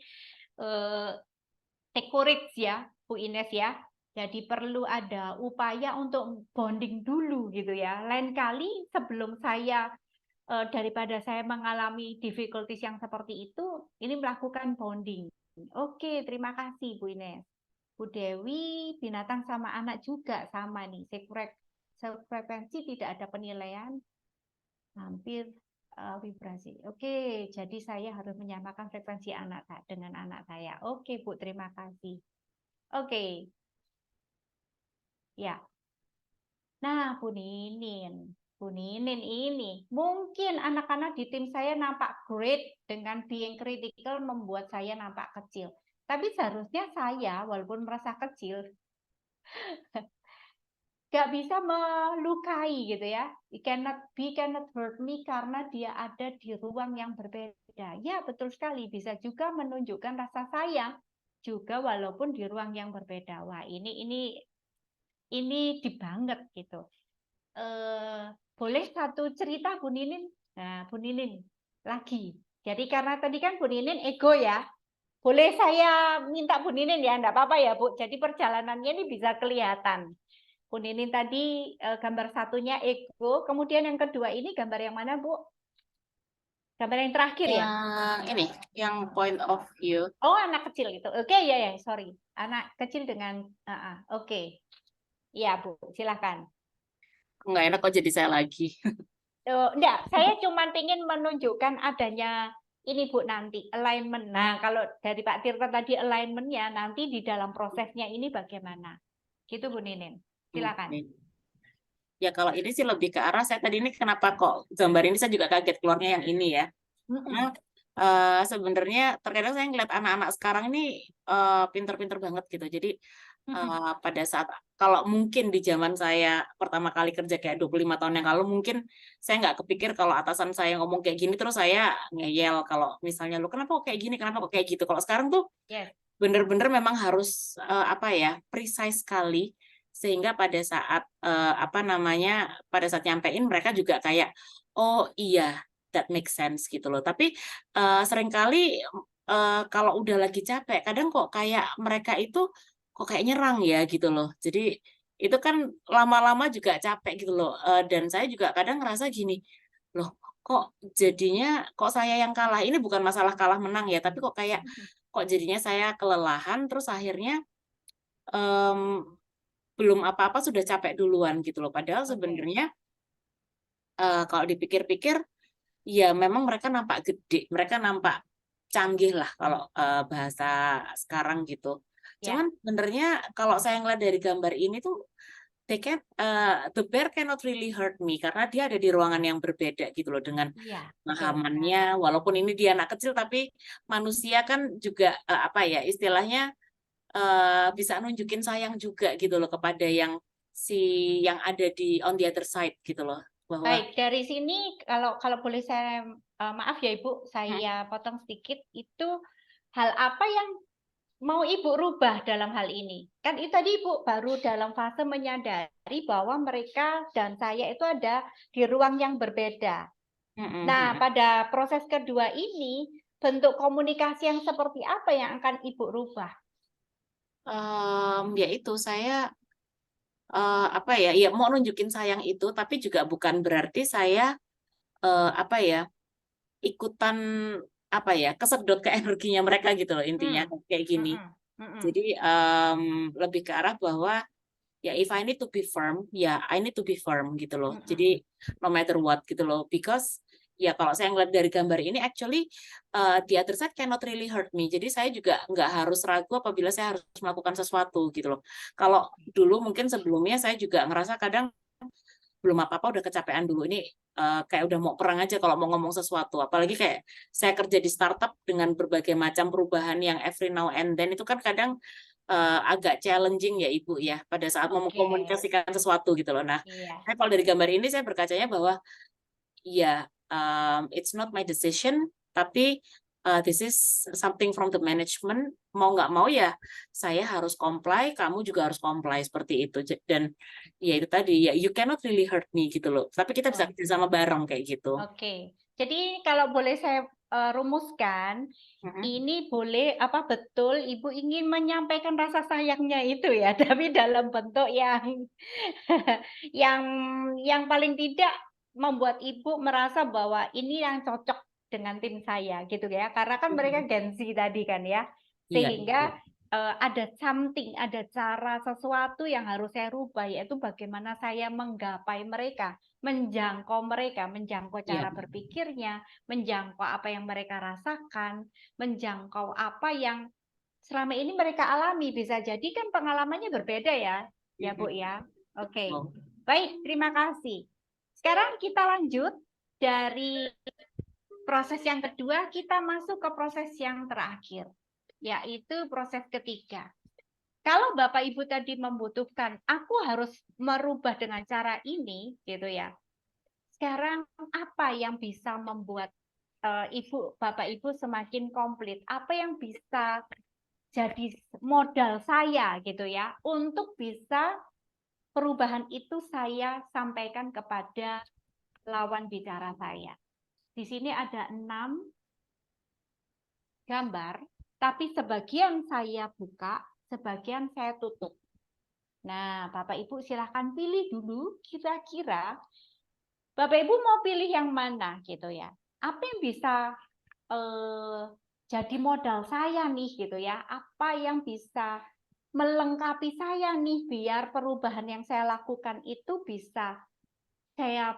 take courage ya, Bu Ines ya. Jadi perlu ada upaya untuk bonding dulu gitu ya. Lain kali sebelum saya daripada saya mengalami difficulties yang seperti itu, ini melakukan bonding. Oke, terima kasih Bu Ines. Bu Dewi, binatang sama anak juga sama nih. Sefrekuensi tidak ada penilaian, hampir vibrasi. Oke, jadi saya harus menyamakan frekuensi anak dengan anak saya. Oke, Bu, terima kasih. Oke. Ya. Nah, Bu Ninin ini mungkin anak-anak di tim saya nampak great dengan being critical membuat saya nampak kecil. Tapi seharusnya saya walaupun merasa kecil gak bisa melukai gitu ya. Cannot hurt me karena dia ada di ruang yang berbeda. Ya betul sekali, bisa juga menunjukkan rasa sayang juga walaupun di ruang yang berbeda. Wah ini deep banget gitu. Boleh satu cerita Bu Ninin? Nah, Bu Ninin lagi. Jadi karena tadi kan Bu Ninin ego ya. Boleh saya minta Bu Ninin ya, enggak apa-apa ya Bu. Jadi perjalanannya ini bisa kelihatan. Bu Ninin tadi gambar satunya ego, kemudian yang kedua ini gambar yang mana Bu? Gambar yang terakhir ya? Ini, yang point of view. Oh, anak kecil gitu. Oke, ya, sorry. Anak kecil dengan, oke. Iya Bu, silakan. nggak enak kok jadi saya lagi. Enggak, saya cuma ingin menunjukkan adanya ini Bu nanti alignment. Nah, kalau dari Pak Tirta tadi alignment-nya nanti di dalam prosesnya ini bagaimana? Gitu Bu Ninin. Silakan. Oke. Ya kalau ini sih lebih ke arah saya tadi ini kenapa kok gambar ini saya juga kaget keluarnya yang ini ya. Karena sebenarnya terkadang saya ngeliat anak-anak sekarang ini pinter-pinter banget gitu. Jadi pada saat kalau mungkin di zaman saya pertama kali kerja kayak 25 tahun yang lalu mungkin saya nggak kepikir kalau atasan saya ngomong kayak gini terus saya ngeyel kalau misalnya lu kenapa kok kayak gini, kenapa kok kayak gitu. Kalau sekarang tuh Yes. bener-bener memang harus apa ya precise sekali sehingga pada saat pada saat nyampein mereka juga kayak oh iya that makes sense gitu loh. Tapi seringkali kalau udah lagi capek kadang kok kayak mereka itu kok kayak nyerang ya gitu loh. Jadi itu kan lama-lama juga capek gitu loh. Dan saya juga kadang ngerasa gini loh kok jadinya kok saya yang kalah. Ini bukan masalah kalah menang ya, tapi kok kayak kok jadinya saya kelelahan terus akhirnya belum apa-apa sudah capek duluan gitu loh. Padahal sebenarnya kalau dipikir-pikir ya memang mereka nampak gede, mereka nampak canggih lah kalau bahasa sekarang gitu. Cuman sebenarnya kalau saya ngeliat dari gambar ini tuh the bear cannot really hurt me karena dia ada di ruangan yang berbeda gitu loh dengan pemahamannya. Walaupun ini dia anak kecil tapi manusia kan juga apa ya istilahnya bisa nunjukin sayang juga gitu loh kepada yang ada di on the other side gitu loh bahwa Baik, dari sini kalau boleh saya maaf ya Ibu, saya potong sedikit itu hal apa yang mau Ibu rubah dalam hal ini? Kan itu tadi Ibu baru dalam fase menyadari bahwa mereka dan saya itu ada di ruang yang berbeda. Nah, pada proses kedua ini bentuk komunikasi yang seperti apa yang akan Ibu rubah? ya itu saya apa ya mau nunjukin sayang itu tapi juga bukan berarti saya apa ya ikutan apa ya kesedot ke energinya mereka gitu loh intinya kayak gini. Jadi lebih ke arah bahwa ya if I need to be firm, ya I need to be firm gitu loh. Jadi no matter what gitu loh. Because ya kalau saya ngeliat dari gambar ini actually the other side cannot really hurt me. Jadi saya juga nggak harus ragu apabila saya harus melakukan sesuatu gitu loh. Kalau dulu mungkin sebelumnya saya juga ngerasa kadang belum apa-apa udah kecapean dulu ini kayak udah mau perang aja kalau mau ngomong sesuatu. Apalagi kayak saya kerja di startup dengan berbagai macam perubahan yang every now and then itu kan kadang agak challenging ya Ibu ya pada saat mau mengkomunikasikan sesuatu gitu loh. Nah, kalau dari gambar ini saya berkacanya bahwa ya it's not my decision tapi this is something from the management. Mau nggak mau ya saya harus comply, kamu juga harus comply seperti itu. Dan ya itu tadi ya you cannot really hurt me gitu loh. Tapi kita bisa kerja sama bareng kayak gitu. Oke. Jadi kalau boleh saya rumuskan, ini boleh apa betul Ibu ingin menyampaikan rasa sayangnya itu ya, tapi dalam bentuk yang yang paling tidak membuat Ibu merasa bahwa ini yang cocok dengan tim saya gitu ya. Karena kan mereka gengsi tadi kan ya. Sehingga ada something, ada cara sesuatu yang harus saya rubah yaitu bagaimana saya menggapai mereka, menjangkau cara berpikirnya, menjangkau apa yang mereka rasakan, menjangkau apa yang selama ini mereka alami. Bisa jadi kan pengalamannya berbeda ya, ya Bu ya. Oke. Baik, terima kasih. Sekarang kita lanjut dari proses yang kedua, kita masuk ke proses yang terakhir, yaitu proses ketiga. Kalau Bapak Ibu tadi membutuhkan, aku harus merubah dengan cara ini, gitu ya. Sekarang apa yang bisa membuat Bapak Ibu semakin komplit? Apa yang bisa jadi modal saya, gitu ya, untuk bisa perubahan itu saya sampaikan kepada lawan bicara saya. Di sini ada 6 gambar, tapi sebagian saya buka, sebagian saya tutup. Nah, Bapak Ibu silahkan pilih dulu kira-kira Bapak Ibu mau pilih yang mana gitu ya. Apa yang bisa jadi modal saya nih gitu ya. Apa yang bisa melengkapi saya nih biar perubahan yang saya lakukan itu bisa saya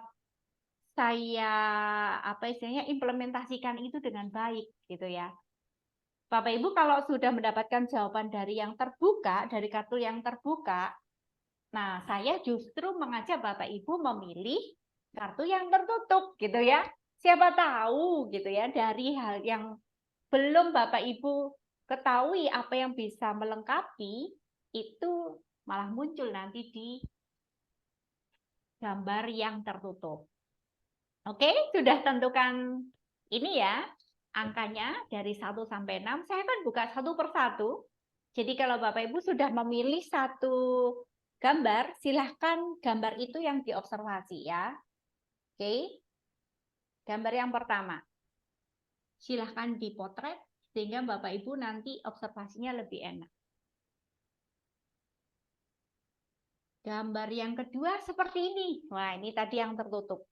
apa istilahnya implementasikan itu dengan baik gitu ya. Bapak Ibu kalau sudah mendapatkan jawaban dari yang terbuka, dari kartu yang terbuka, nah saya justru mengajak Bapak Ibu memilih kartu yang tertutup gitu ya. Siapa tahu gitu ya dari hal yang belum Bapak Ibu ketahui apa yang bisa melengkapi itu malah muncul nanti di gambar yang tertutup. Oke, sudah tentukan ini ya, angkanya dari 1 sampai 6. Saya akan buka satu persatu. Jadi kalau Bapak Ibu sudah memilih satu gambar, silahkan gambar itu yang diobservasi ya. Oke, gambar yang pertama. Silahkan dipotret sehingga Bapak Ibu nanti observasinya lebih enak. Gambar yang kedua seperti ini. Wah, ini tadi yang tertutup.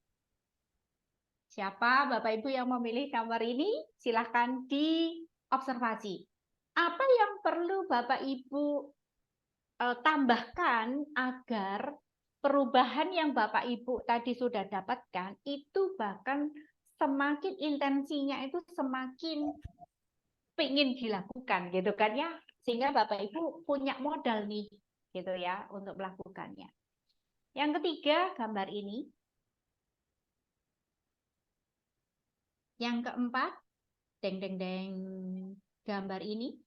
Siapa Bapak Ibu yang memilih gambar ini? Silahkan diobservasi. Apa yang perlu Bapak Ibu tambahkan agar perubahan yang Bapak Ibu tadi sudah dapatkan itu bahkan semakin intensinya itu semakin ingin dilakukan gitu kan ya, sehingga Bapak Ibu punya modal nih gitu ya untuk melakukannya. Yang ketiga gambar ini. Yang keempat, deng deng deng, gambar ini.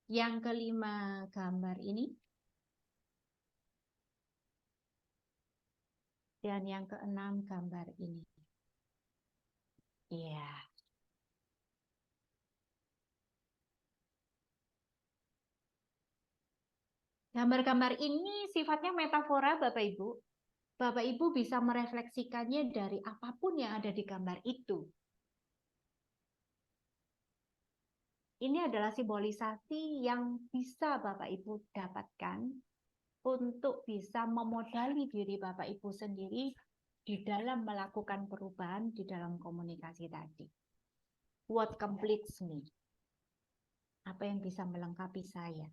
Yang kelima, gambar ini. Dan yang keenam, gambar ini. Iya. Gambar-gambar ini sifatnya metafora, Bapak Ibu. Bapak Ibu bisa merefleksikannya dari apapun yang ada di gambar itu. Ini adalah simbolisasi yang bisa Bapak Ibu dapatkan untuk bisa memodali diri Bapak Ibu sendiri di dalam melakukan perubahan di dalam komunikasi tadi. What completes me? Apa yang bisa melengkapi saya?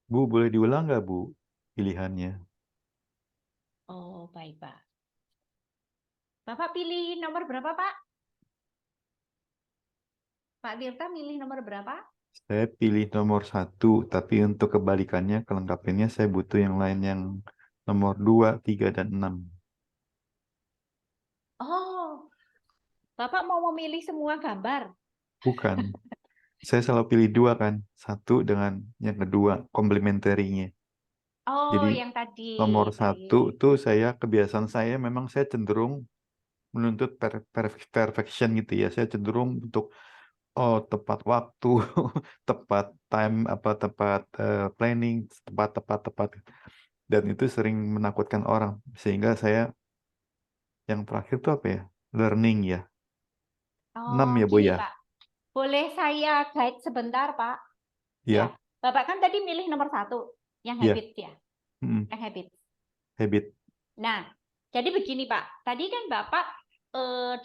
Bu, boleh diulang nggak, Bu, pilihannya? Oh, baik, Pak. Bapak pilih nomor berapa, Pak? Pak Tirta milih nomor berapa? Saya pilih nomor 1, tapi untuk kebalikannya, kelengkapannya saya butuh yang lain yang nomor 2, 3, dan 6. Oh, Bapak mau memilih semua gambar? Bukan. Saya selalu pilih 2 kan. 1 dengan yang kedua, komplementerinya. Oh, Jadi yang tadi. nomor 1 Baik. tuh kebiasaan saya memang saya cenderung menuntut perfection gitu ya. Saya cenderung untuk tepat waktu, tepat planning, tepat. Dan itu sering menakutkan orang. Sehingga saya yang terakhir tuh apa ya? Learning ya. 6 Oh, ya, Bu gini, ya. Pak. Boleh saya guide sebentar, Pak? Ya, Ya. Bapak kan tadi milih nomor 1, yang ya. habit ya. Yang habit. Habit. Nah, jadi begini Pak, tadi kan Bapak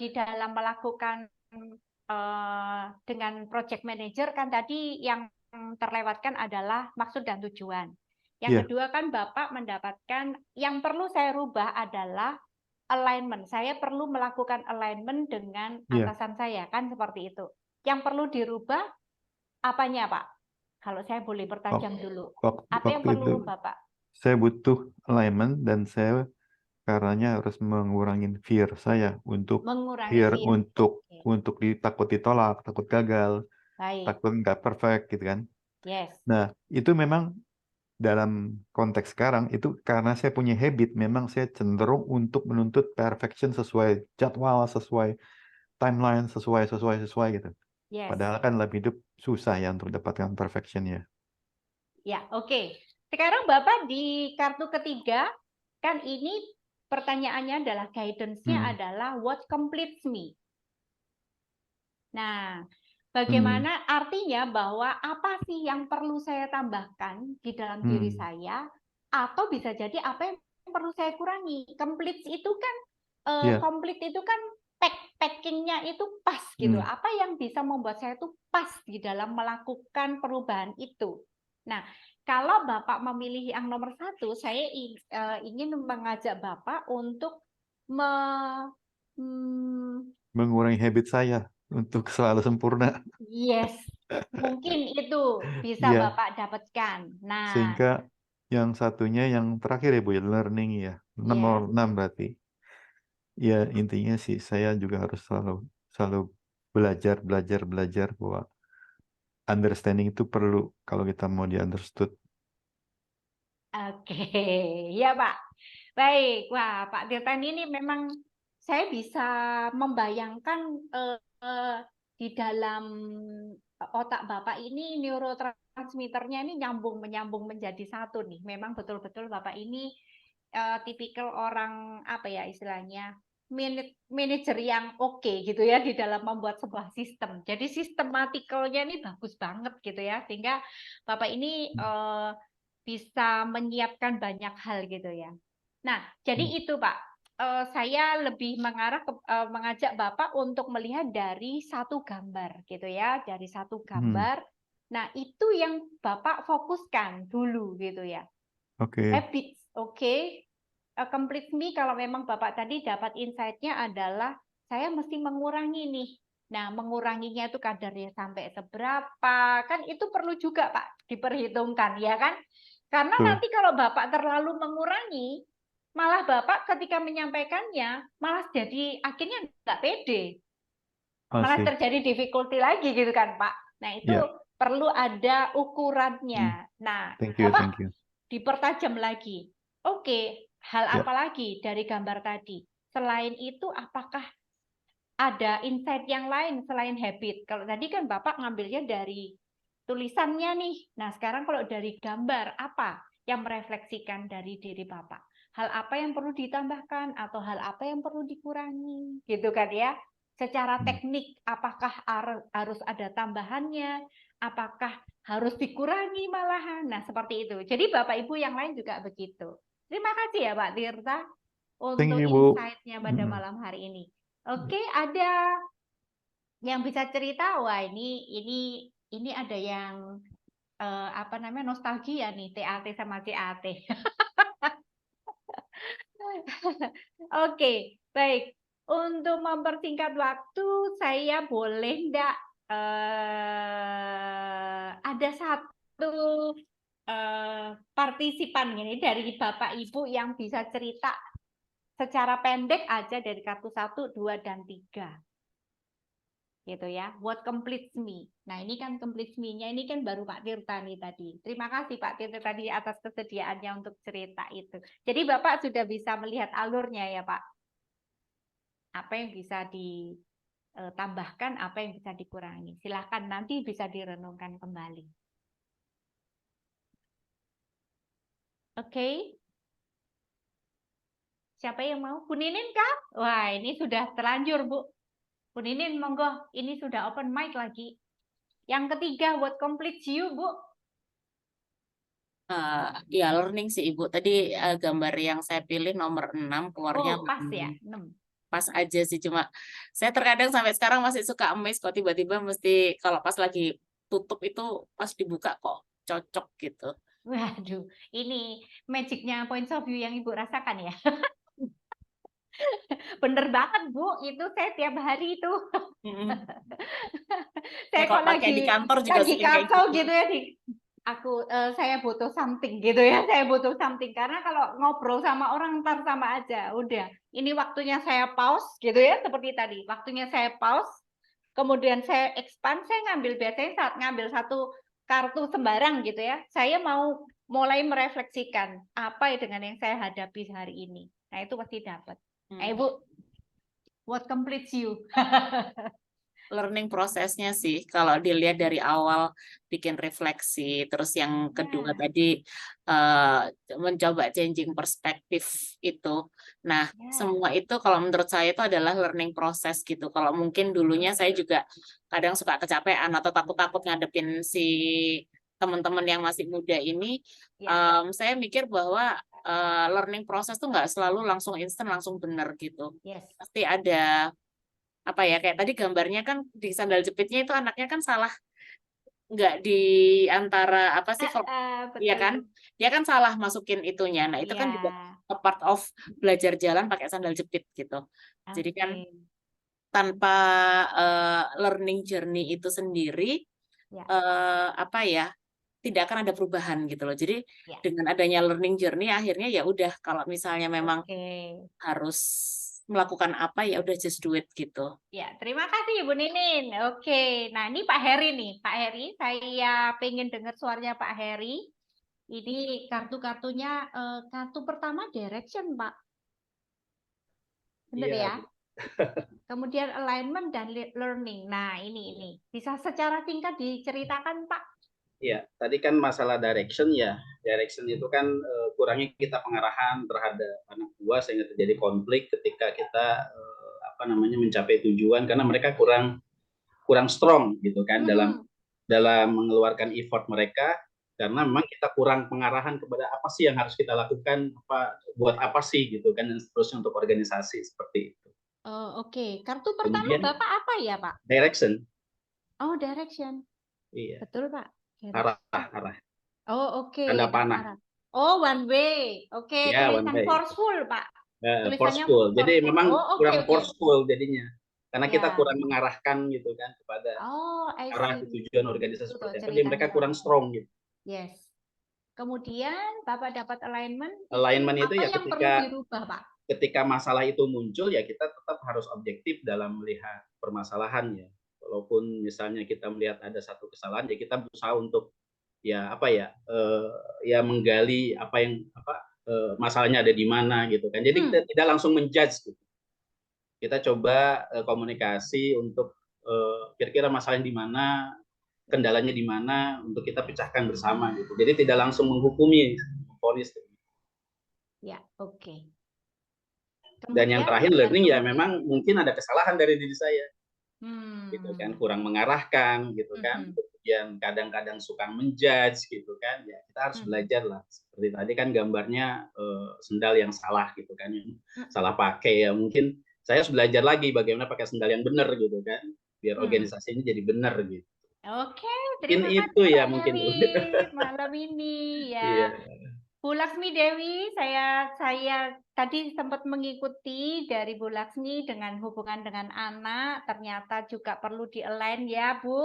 di dalam melakukan dengan project manager kan tadi yang terlewatkan adalah maksud dan tujuan. Yang Ya. kedua kan Bapak mendapatkan yang perlu saya rubah adalah alignment. Saya perlu melakukan alignment dengan Ya. atasan saya kan seperti itu. Yang perlu dirubah apanya Pak? Kalau saya boleh pertajam dulu. Apa yang Waktu itu perlu Bapak? saya butuh alignment dan saya karenanya harus mengurangi fear saya untuk Mengurangi fear fear. untuk takut ditolak, takut gagal, Baik. takut nggak perfect gitu kan. Yes. Nah, itu memang dalam konteks sekarang itu karena saya punya habit, memang saya cenderung untuk menuntut perfection sesuai jadwal, sesuai timeline, sesuai gitu. Yes. Padahal kan dalam hidup susah ya untuk dapatkan perfection ya. Ya, oke. Sekarang Bapak di kartu ketiga, kan ini pertanyaannya adalah guidance-nya adalah what completes me. Nah, bagaimana artinya bahwa apa sih yang perlu saya tambahkan di dalam diri saya, atau bisa jadi apa yang perlu saya kurangi. Complete itu kan, complete itu kan packingnya itu pas gitu. Hmm. Apa yang bisa membuat saya itu pas di dalam melakukan perubahan itu. Nah, kalau Bapak memilih yang nomor 1, saya ingin mengajak Bapak untuk Mengurangi habit saya untuk selalu sempurna. yes, mungkin itu bisa Iya, Bapak dapatkan. Nah, sehingga yang satunya yang terakhir ya Bu ya, learning ya. Nomor yes. 6 berarti. Ya intinya sih saya juga harus selalu belajar bahwa understanding itu perlu kalau kita mau di understood. Oke, ya Pak. Baik, wah Pak Tirtan ini memang saya bisa membayangkan di dalam otak Bapak ini neurotransmitternya ini menyambung menjadi satu nih. Memang betul-betul Bapak ini tipikal orang apa ya istilahnya manajer yang oke gitu ya di dalam membuat sebuah sistem. Jadi sistematikalnya ini bagus banget gitu ya, sehingga Bapak ini bisa menyiapkan banyak hal gitu ya. Nah, jadi itu Pak, saya lebih mengarah ke mengajak Bapak untuk melihat dari satu gambar gitu ya, dari satu gambar. Nah, itu yang Bapak fokuskan dulu gitu ya. Oke. Habits, oke. Complete me kalau memang Bapak tadi dapat insight-nya adalah saya mesti mengurangi nih. Nah, menguranginya itu kadarnya sampai seberapa, kan itu perlu juga Pak diperhitungkan ya kan? Karena nanti kalau Bapak terlalu mengurangi, malah Bapak ketika menyampaikannya malah jadi akhirnya nggak pede. Malah terjadi difficulty lagi gitu kan Pak. Nah, itu perlu ada ukurannya. Nah, Thank you. dipertajam lagi. Oke, hal apa lagi dari gambar tadi? Selain itu, apakah ada insight yang lain selain habit? Kalau tadi kan Bapak ngambilnya dari tulisannya nih. Nah, sekarang kalau dari gambar, apa yang merefleksikan dari diri Bapak? Hal apa yang perlu ditambahkan atau hal apa yang perlu dikurangi? Gitu kan ya. Secara teknik, apakah harus ada tambahannya? Apakah harus dikurangi malahan? Nah, seperti itu. Jadi Bapak Ibu yang lain juga begitu. Terima kasih ya Pak Tirta untuk insight-nya pada malam hari ini. Oke, ada yang bisa cerita? Wah, ini ada yang apa namanya nostalgia nih, TAT sama CAT. Oke, baik. Untuk mempersingkat waktu, saya boleh enggak ada satu partisipan ini dari Bapak Ibu yang bisa cerita secara pendek aja dari kartu 1, 2, dan 3. Gitu ya, what completes me. Nah, ini kan completes me-nya ini kan baru Pak Tirta nih tadi. Terima kasih Pak Tirta tadi atas kesediaannya untuk cerita itu. Jadi Bapak sudah bisa melihat alurnya ya Pak. Apa yang bisa ditambahkan, apa yang bisa dikurangi. Silahkan nanti bisa direnungkan kembali. Oke. Siapa yang mau? Bu Ninin kah? Wah, ini sudah terlanjur Bu. Bu Ninin, monggo. Ini sudah open mic lagi. Yang ketiga, what completes you, Bu? Ya, learning sih, Ibu. Tadi gambar yang saya pilih nomor 6, keluarnya pas ya, 6. Pas aja sih. Cuma saya terkadang sampai sekarang masih suka amazed kok tiba-tiba mesti kalau pas lagi tutup itu pas dibuka kok cocok gitu. Waduh, ini magicnya points of view yang Ibu rasakan ya. Bener banget Bu, itu saya tiap hari itu. Saya kok pakai di kantor juga lagi kacau gitu ya saya butuh something gitu ya, saya butuh something karena kalau ngobrol sama orang ntar sama aja, udah. Ini waktunya saya pause gitu ya, seperti tadi. Waktunya saya pause, kemudian saya expand, saya biasanya saat ngambil satu kartu sembarang gitu ya, saya mau mulai merefleksikan apa dengan yang saya hadapi hari ini. Nah, itu pasti dapat. Ibu, what completes you? Learning prosesnya sih, kalau dilihat dari awal bikin refleksi, terus yang kedua tadi mencoba changing perspektif itu. Nah, semua itu kalau menurut saya itu adalah learning proses gitu. Kalau mungkin dulunya saya juga kadang suka kecapean atau takut-takut ngadepin si teman-teman yang masih muda ini, saya mikir bahwa learning proses tuh nggak selalu langsung instan, langsung benar gitu. Pasti ada apa ya, kayak tadi gambarnya kan di sandal jepitnya itu anaknya kan salah, nggak di antara apa sih kalau iya Betul. kan, dia kan salah masukin itunya. Nah itu kan juga Ya, a part of belajar jalan pakai sandal jepit gitu. Jadi kan oke. tanpa learning journey itu sendiri Ya, apa ya, tidak akan ada perubahan gitu loh. Jadi ya. dengan adanya learning journey akhirnya ya udah, kalau misalnya memang Oke. harus melakukan apa ya udah just do it gitu. Ya, terima kasih Ibu Ninin. Oke, nah ini Pak Heri nih. Pak Heri, saya pengen dengar suaranya Pak Heri. Ini kartu-kartunya, kartu pertama direction, Pak. Benar Iya, ya? Kemudian alignment dan learning. Nah, ini. Bisa secara singkat diceritakan, Pak? iya. Tadi kan masalah direction ya. Direction itu kan kurangnya kita pengarahan terhadap anak buah sehingga terjadi konflik ketika kita mencapai tujuan karena mereka kurang strong gitu kan dalam mengeluarkan effort mereka karena memang kita kurang pengarahan kepada apa sih yang harus kita lakukan, buat apa sih gitu kan, dan seterusnya untuk organisasi seperti itu. Oh, oke. Kartu pertama Kemudian Bapak apa ya, Pak? direction, Oh, direction. iya, Betul, Pak. arah. Oh, oke. Tanda Nah, panah. arah. Oh, one way. Oke, Ya, one tulisan way. forceful, Pak. Tulisannya Forceful. Jadi forceful. memang Oh, oke, kurang oke. forceful jadinya. Karena kita Ya. kurang mengarahkan gitu kan kepada Oh, I arah see. tujuan organisasi Itu seperti itu. ceritanya. Jadi mereka kurang strong gitu. Yes. Kemudian Bapak dapat alignment. Alignment itu apa ya yang perlu dirubah, Pak? ketika masalah itu muncul ya kita tetap harus objektif dalam melihat permasalahannya. Walaupun misalnya kita melihat ada satu kesalahan, ya kita berusaha untuk menggali masalahnya ada di mana gitu kan. Jadi kita tidak langsung menjudge gitu. Kita coba komunikasi untuk kira-kira masalahnya di mana, kendalanya di mana untuk kita pecahkan bersama gitu. Jadi tidak langsung menghukumi, memvonis. Ya, oke. Dan yang terakhir learning ya memang mungkin ada kesalahan dari diri saya. Gitu kan, kurang mengarahkan gitu kan. Kemudian kadang-kadang suka menjudge gitu kan. Ya kita harus belajar lah. Seperti tadi kan gambarnya sendal yang salah gitu kan. Yang salah pakai ya mungkin saya harus belajar lagi bagaimana pakai sendal yang benar gitu kan. Biar organisasi ini jadi benar gitu. Oke, terima kasih itu ya Pak mungkin Heri malam ini ya. Iya. Bu Laksmi Dewi, saya tadi sempat mengikuti dari Bu Laksmi dengan hubungan dengan anak, ternyata juga perlu di-align ya Bu.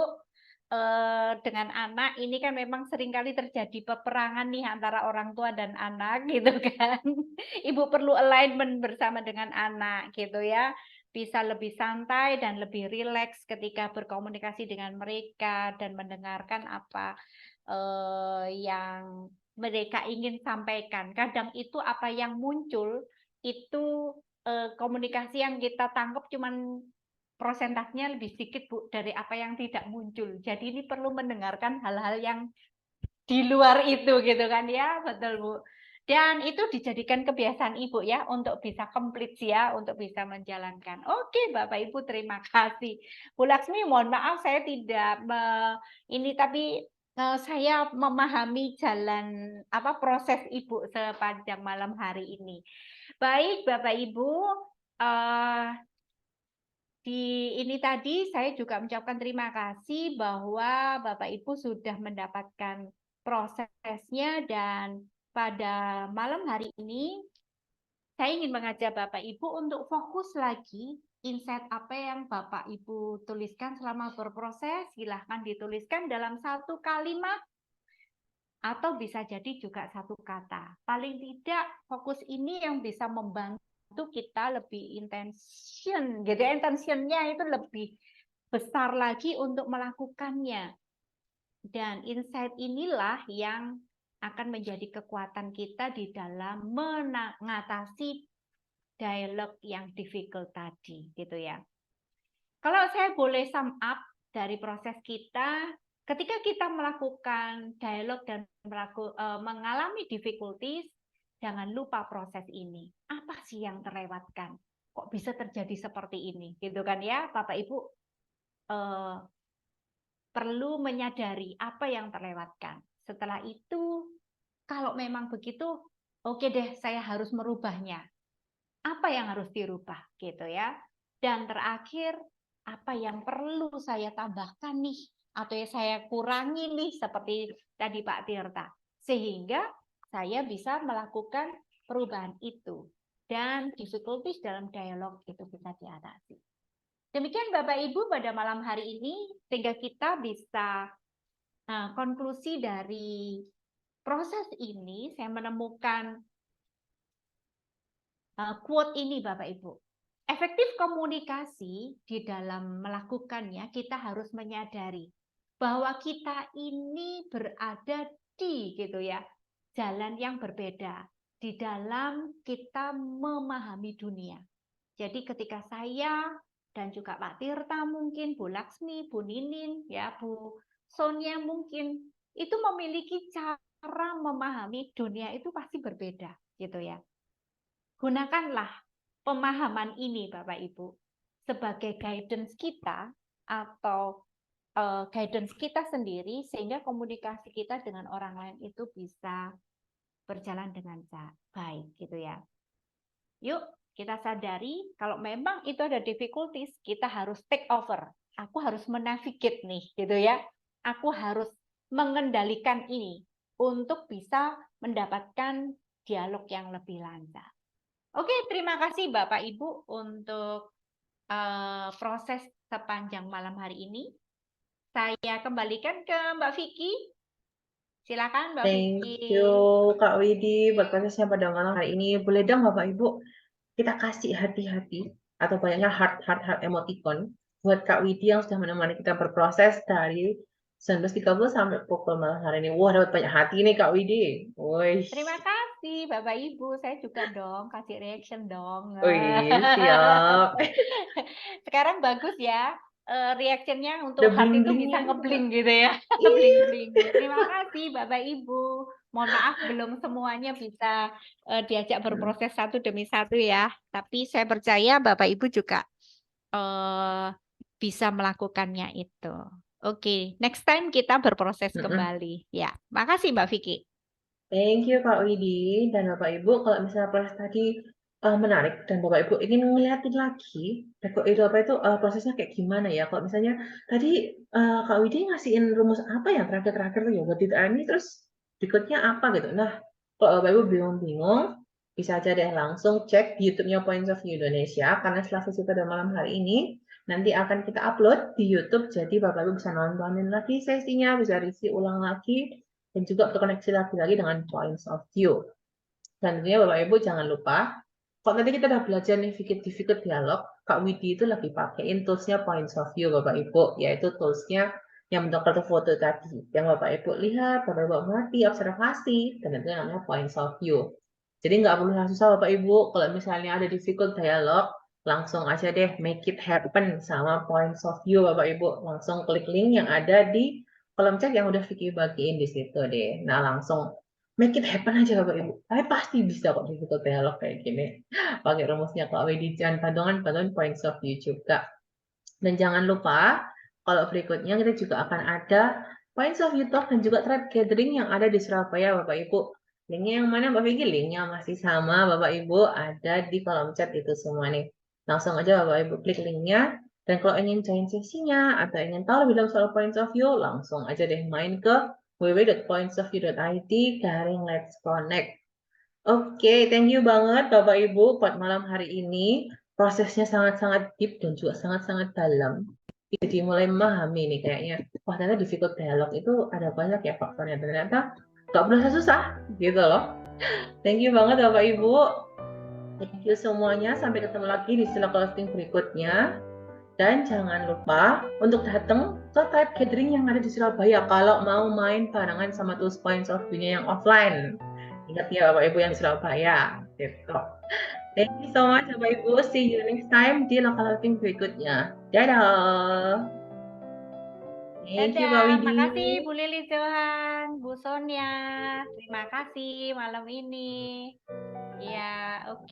Dengan anak ini kan memang seringkali terjadi peperangan nih antara orang tua dan anak gitu kan. Ibu perlu alignment bersama dengan anak gitu ya. Bisa lebih santai dan lebih rileks ketika berkomunikasi dengan mereka dan mendengarkan apa yang mereka ingin sampaikan. Kadang itu apa yang muncul itu komunikasi yang kita tangkap cuman prosentasenya lebih sedikit Bu dari apa yang tidak muncul. Jadi ini perlu mendengarkan hal-hal yang di luar itu gitu kan ya, betul Bu. Dan itu dijadikan kebiasaan Ibu ya untuk bisa komplit ya, untuk bisa menjalankan. Oke Bapak Ibu, terima kasih. Bu Laksmi, mohon maaf saya tidak tapi saya memahami jalan proses Ibu sepanjang malam hari ini. Baik Bapak Ibu, ini tadi saya juga mengucapkan terima kasih bahwa Bapak Ibu sudah mendapatkan prosesnya, dan pada malam hari ini saya ingin mengajak Bapak Ibu untuk fokus lagi insight apa yang Bapak Ibu tuliskan selama berproses. Silahkan dituliskan dalam satu kalimat atau bisa jadi juga satu kata. Paling tidak fokus ini yang bisa membantu kita lebih intention, gitu ya, intentionnya itu lebih besar lagi untuk melakukannya. Dan insight inilah yang akan menjadi kekuatan kita di dalam mengatasi dialog yang difficult tadi, gitu ya. Kalau saya boleh sum up dari proses kita, ketika kita melakukan dialog dan mengalami difficulties, jangan lupa proses ini. Apa sih yang terlewatkan? Kok bisa terjadi seperti ini? Gitu kan ya, Bapak Ibu perlu menyadari apa yang terlewatkan. Setelah itu, kalau memang begitu, oke deh, saya harus merubahnya. Apa yang harus dirubah, gitu ya? Dan terakhir, apa yang perlu saya tambahkan nih, atau yang saya kurangi nih, seperti tadi Pak Tirta, sehingga saya bisa melakukan perubahan itu dan difficulties dalam dialog itu bisa diatasi. Demikian Bapak Ibu pada malam hari ini, sehingga kita bisa konklusi dari proses ini. Saya menemukan quote ini Bapak Ibu. Efektif komunikasi di dalam melakukannya, kita harus menyadari bahwa kita ini berada di gitu ya, jalan yang berbeda di dalam kita memahami dunia. Jadi ketika saya dan juga Pak Tirta mungkin, Bu Laksmi, Bu Ninin, ya Bu Sonia mungkin, itu memiliki cara memahami dunia itu pasti berbeda gitu ya. Gunakanlah pemahaman ini Bapak Ibu sebagai guidance kita atau guidance kita sendiri, sehingga komunikasi kita dengan orang lain itu bisa berjalan dengan baik gitu ya. Yuk kita sadari kalau memang itu ada difficulties, kita harus take over. Aku harus menavigate nih gitu ya. Aku harus mengendalikan ini untuk bisa mendapatkan dialog yang lebih lancar. Oke, terima kasih Bapak Ibu untuk proses sepanjang malam hari ini. Saya kembalikan ke Mbak Vicky. Silakan Mbak Thank Vicky. you Kak Widi buat prosesnya pada malam hari ini. Boleh dong Bapak Ibu kita kasih hati-hati atau banyaknya heart emoticon buat Kak Widi yang sudah menemani kita berproses dari 19.30 sampai pukul malam hari ini. Wah, dapat banyak hati nih Kak Widi. Wih. Terima kasih Bapak Ibu. Saya juga dong kasih reaction dong. Wih, siap. Sekarang bagus ya. Reactionnya untuk Ada heart itu bisa bling-blingnya juga. ngebling gitu ya. Bling-bling. Terima kasih Bapak Ibu. Mohon maaf belum semuanya bisa diajak berproses satu demi satu ya. Tapi saya percaya Bapak Ibu juga bisa melakukannya itu. Oke, next time kita berproses kembali. Ya, makasih Mbak Vicky. Thank you Kak Widi dan Bapak Ibu. Kalau misalnya proses tadi menarik dan Bapak Ibu ingin ngeliatin lagi prosesnya kayak gimana ya. Kalau misalnya tadi Kak Widi ngasihin rumus apa yang terakhir tuh ya buat ditanya terus berikutnya apa gitu. Nah, kalau Bapak Ibu bingung-bingung bisa aja deh langsung cek di YouTube-nya Points of View Indonesia karena setelah sesi pada malam hari ini nanti akan kita upload di YouTube. Jadi Bapak Ibu bisa nontonin lagi sesinya, bisa review ulang lagi dan juga terkoneksi lagi dengan Points of View. Dan tentunya Bapak Ibu jangan lupa, kalau tadi kita udah belajar nih Difficult Dialog, Kak Widi itu lagi pakein toolsnya Points of View Bapak Ibu, yaitu toolsnya yang bentuk kartu foto tadi, yang Bapak Ibu lihat, Bapak Ibu mengerti, observasi, dan tentunya namanya Points of View. Jadi nggak perlu susah Bapak Ibu, kalau misalnya ada Difficult Dialog, langsung aja deh make it happen sama Points of View Bapak Ibu. Langsung klik link yang ada di kolom chat yang udah Vicky bagiin di situ deh. Nah, langsung make it happen aja Bapak Ibu. Tapi pasti bisa kok Difficult Dialog kayak gini. Pakai rumusnya Kak Widi dan pandangan Points of View juga. Dan jangan lupa, kalau berikutnya kita juga akan ada Points of View Talk dan juga Thread Gathering yang ada di Surabaya Bapak Ibu. Linknya yang mana Mbak Vicky? Linknya masih sama Bapak Ibu, ada di kolom chat itu semua nih. Langsung aja Bapak Ibu klik linknya. Dan kalau ingin join sesinya atau ingin tahu lebih dalam soal Points of View, langsung aja deh main ke www.pointsofview.id/let's connect. Oke, thank you banget Bapak Ibu buat malam hari ini. Prosesnya sangat-sangat deep dan juga sangat-sangat dalam. Jadi mulai memahami nih kayaknya, wah ternyata Difficult Dialog itu ada banyak ya faktornya. Ternyata gak berasa susah gitu loh. Thank you banget Bapak Ibu. Thank you semuanya. Sampai ketemu lagi di sila closing berikutnya. Dan jangan lupa untuk datang ke Thread Gathering yang ada di Surabaya kalau mau main barengan sama tools Points of View-nya yang offline. Ingat ya Bapak Ibu yang di Surabaya. Gitu. Thank you so much Bapak Ibu. See you next time di local outing berikutnya. Dadah. Thank you Mbak Dadah, Widi. makasih Bu Lili Johan, Bu Sonia. Terima kasih malam ini. Ya, oke.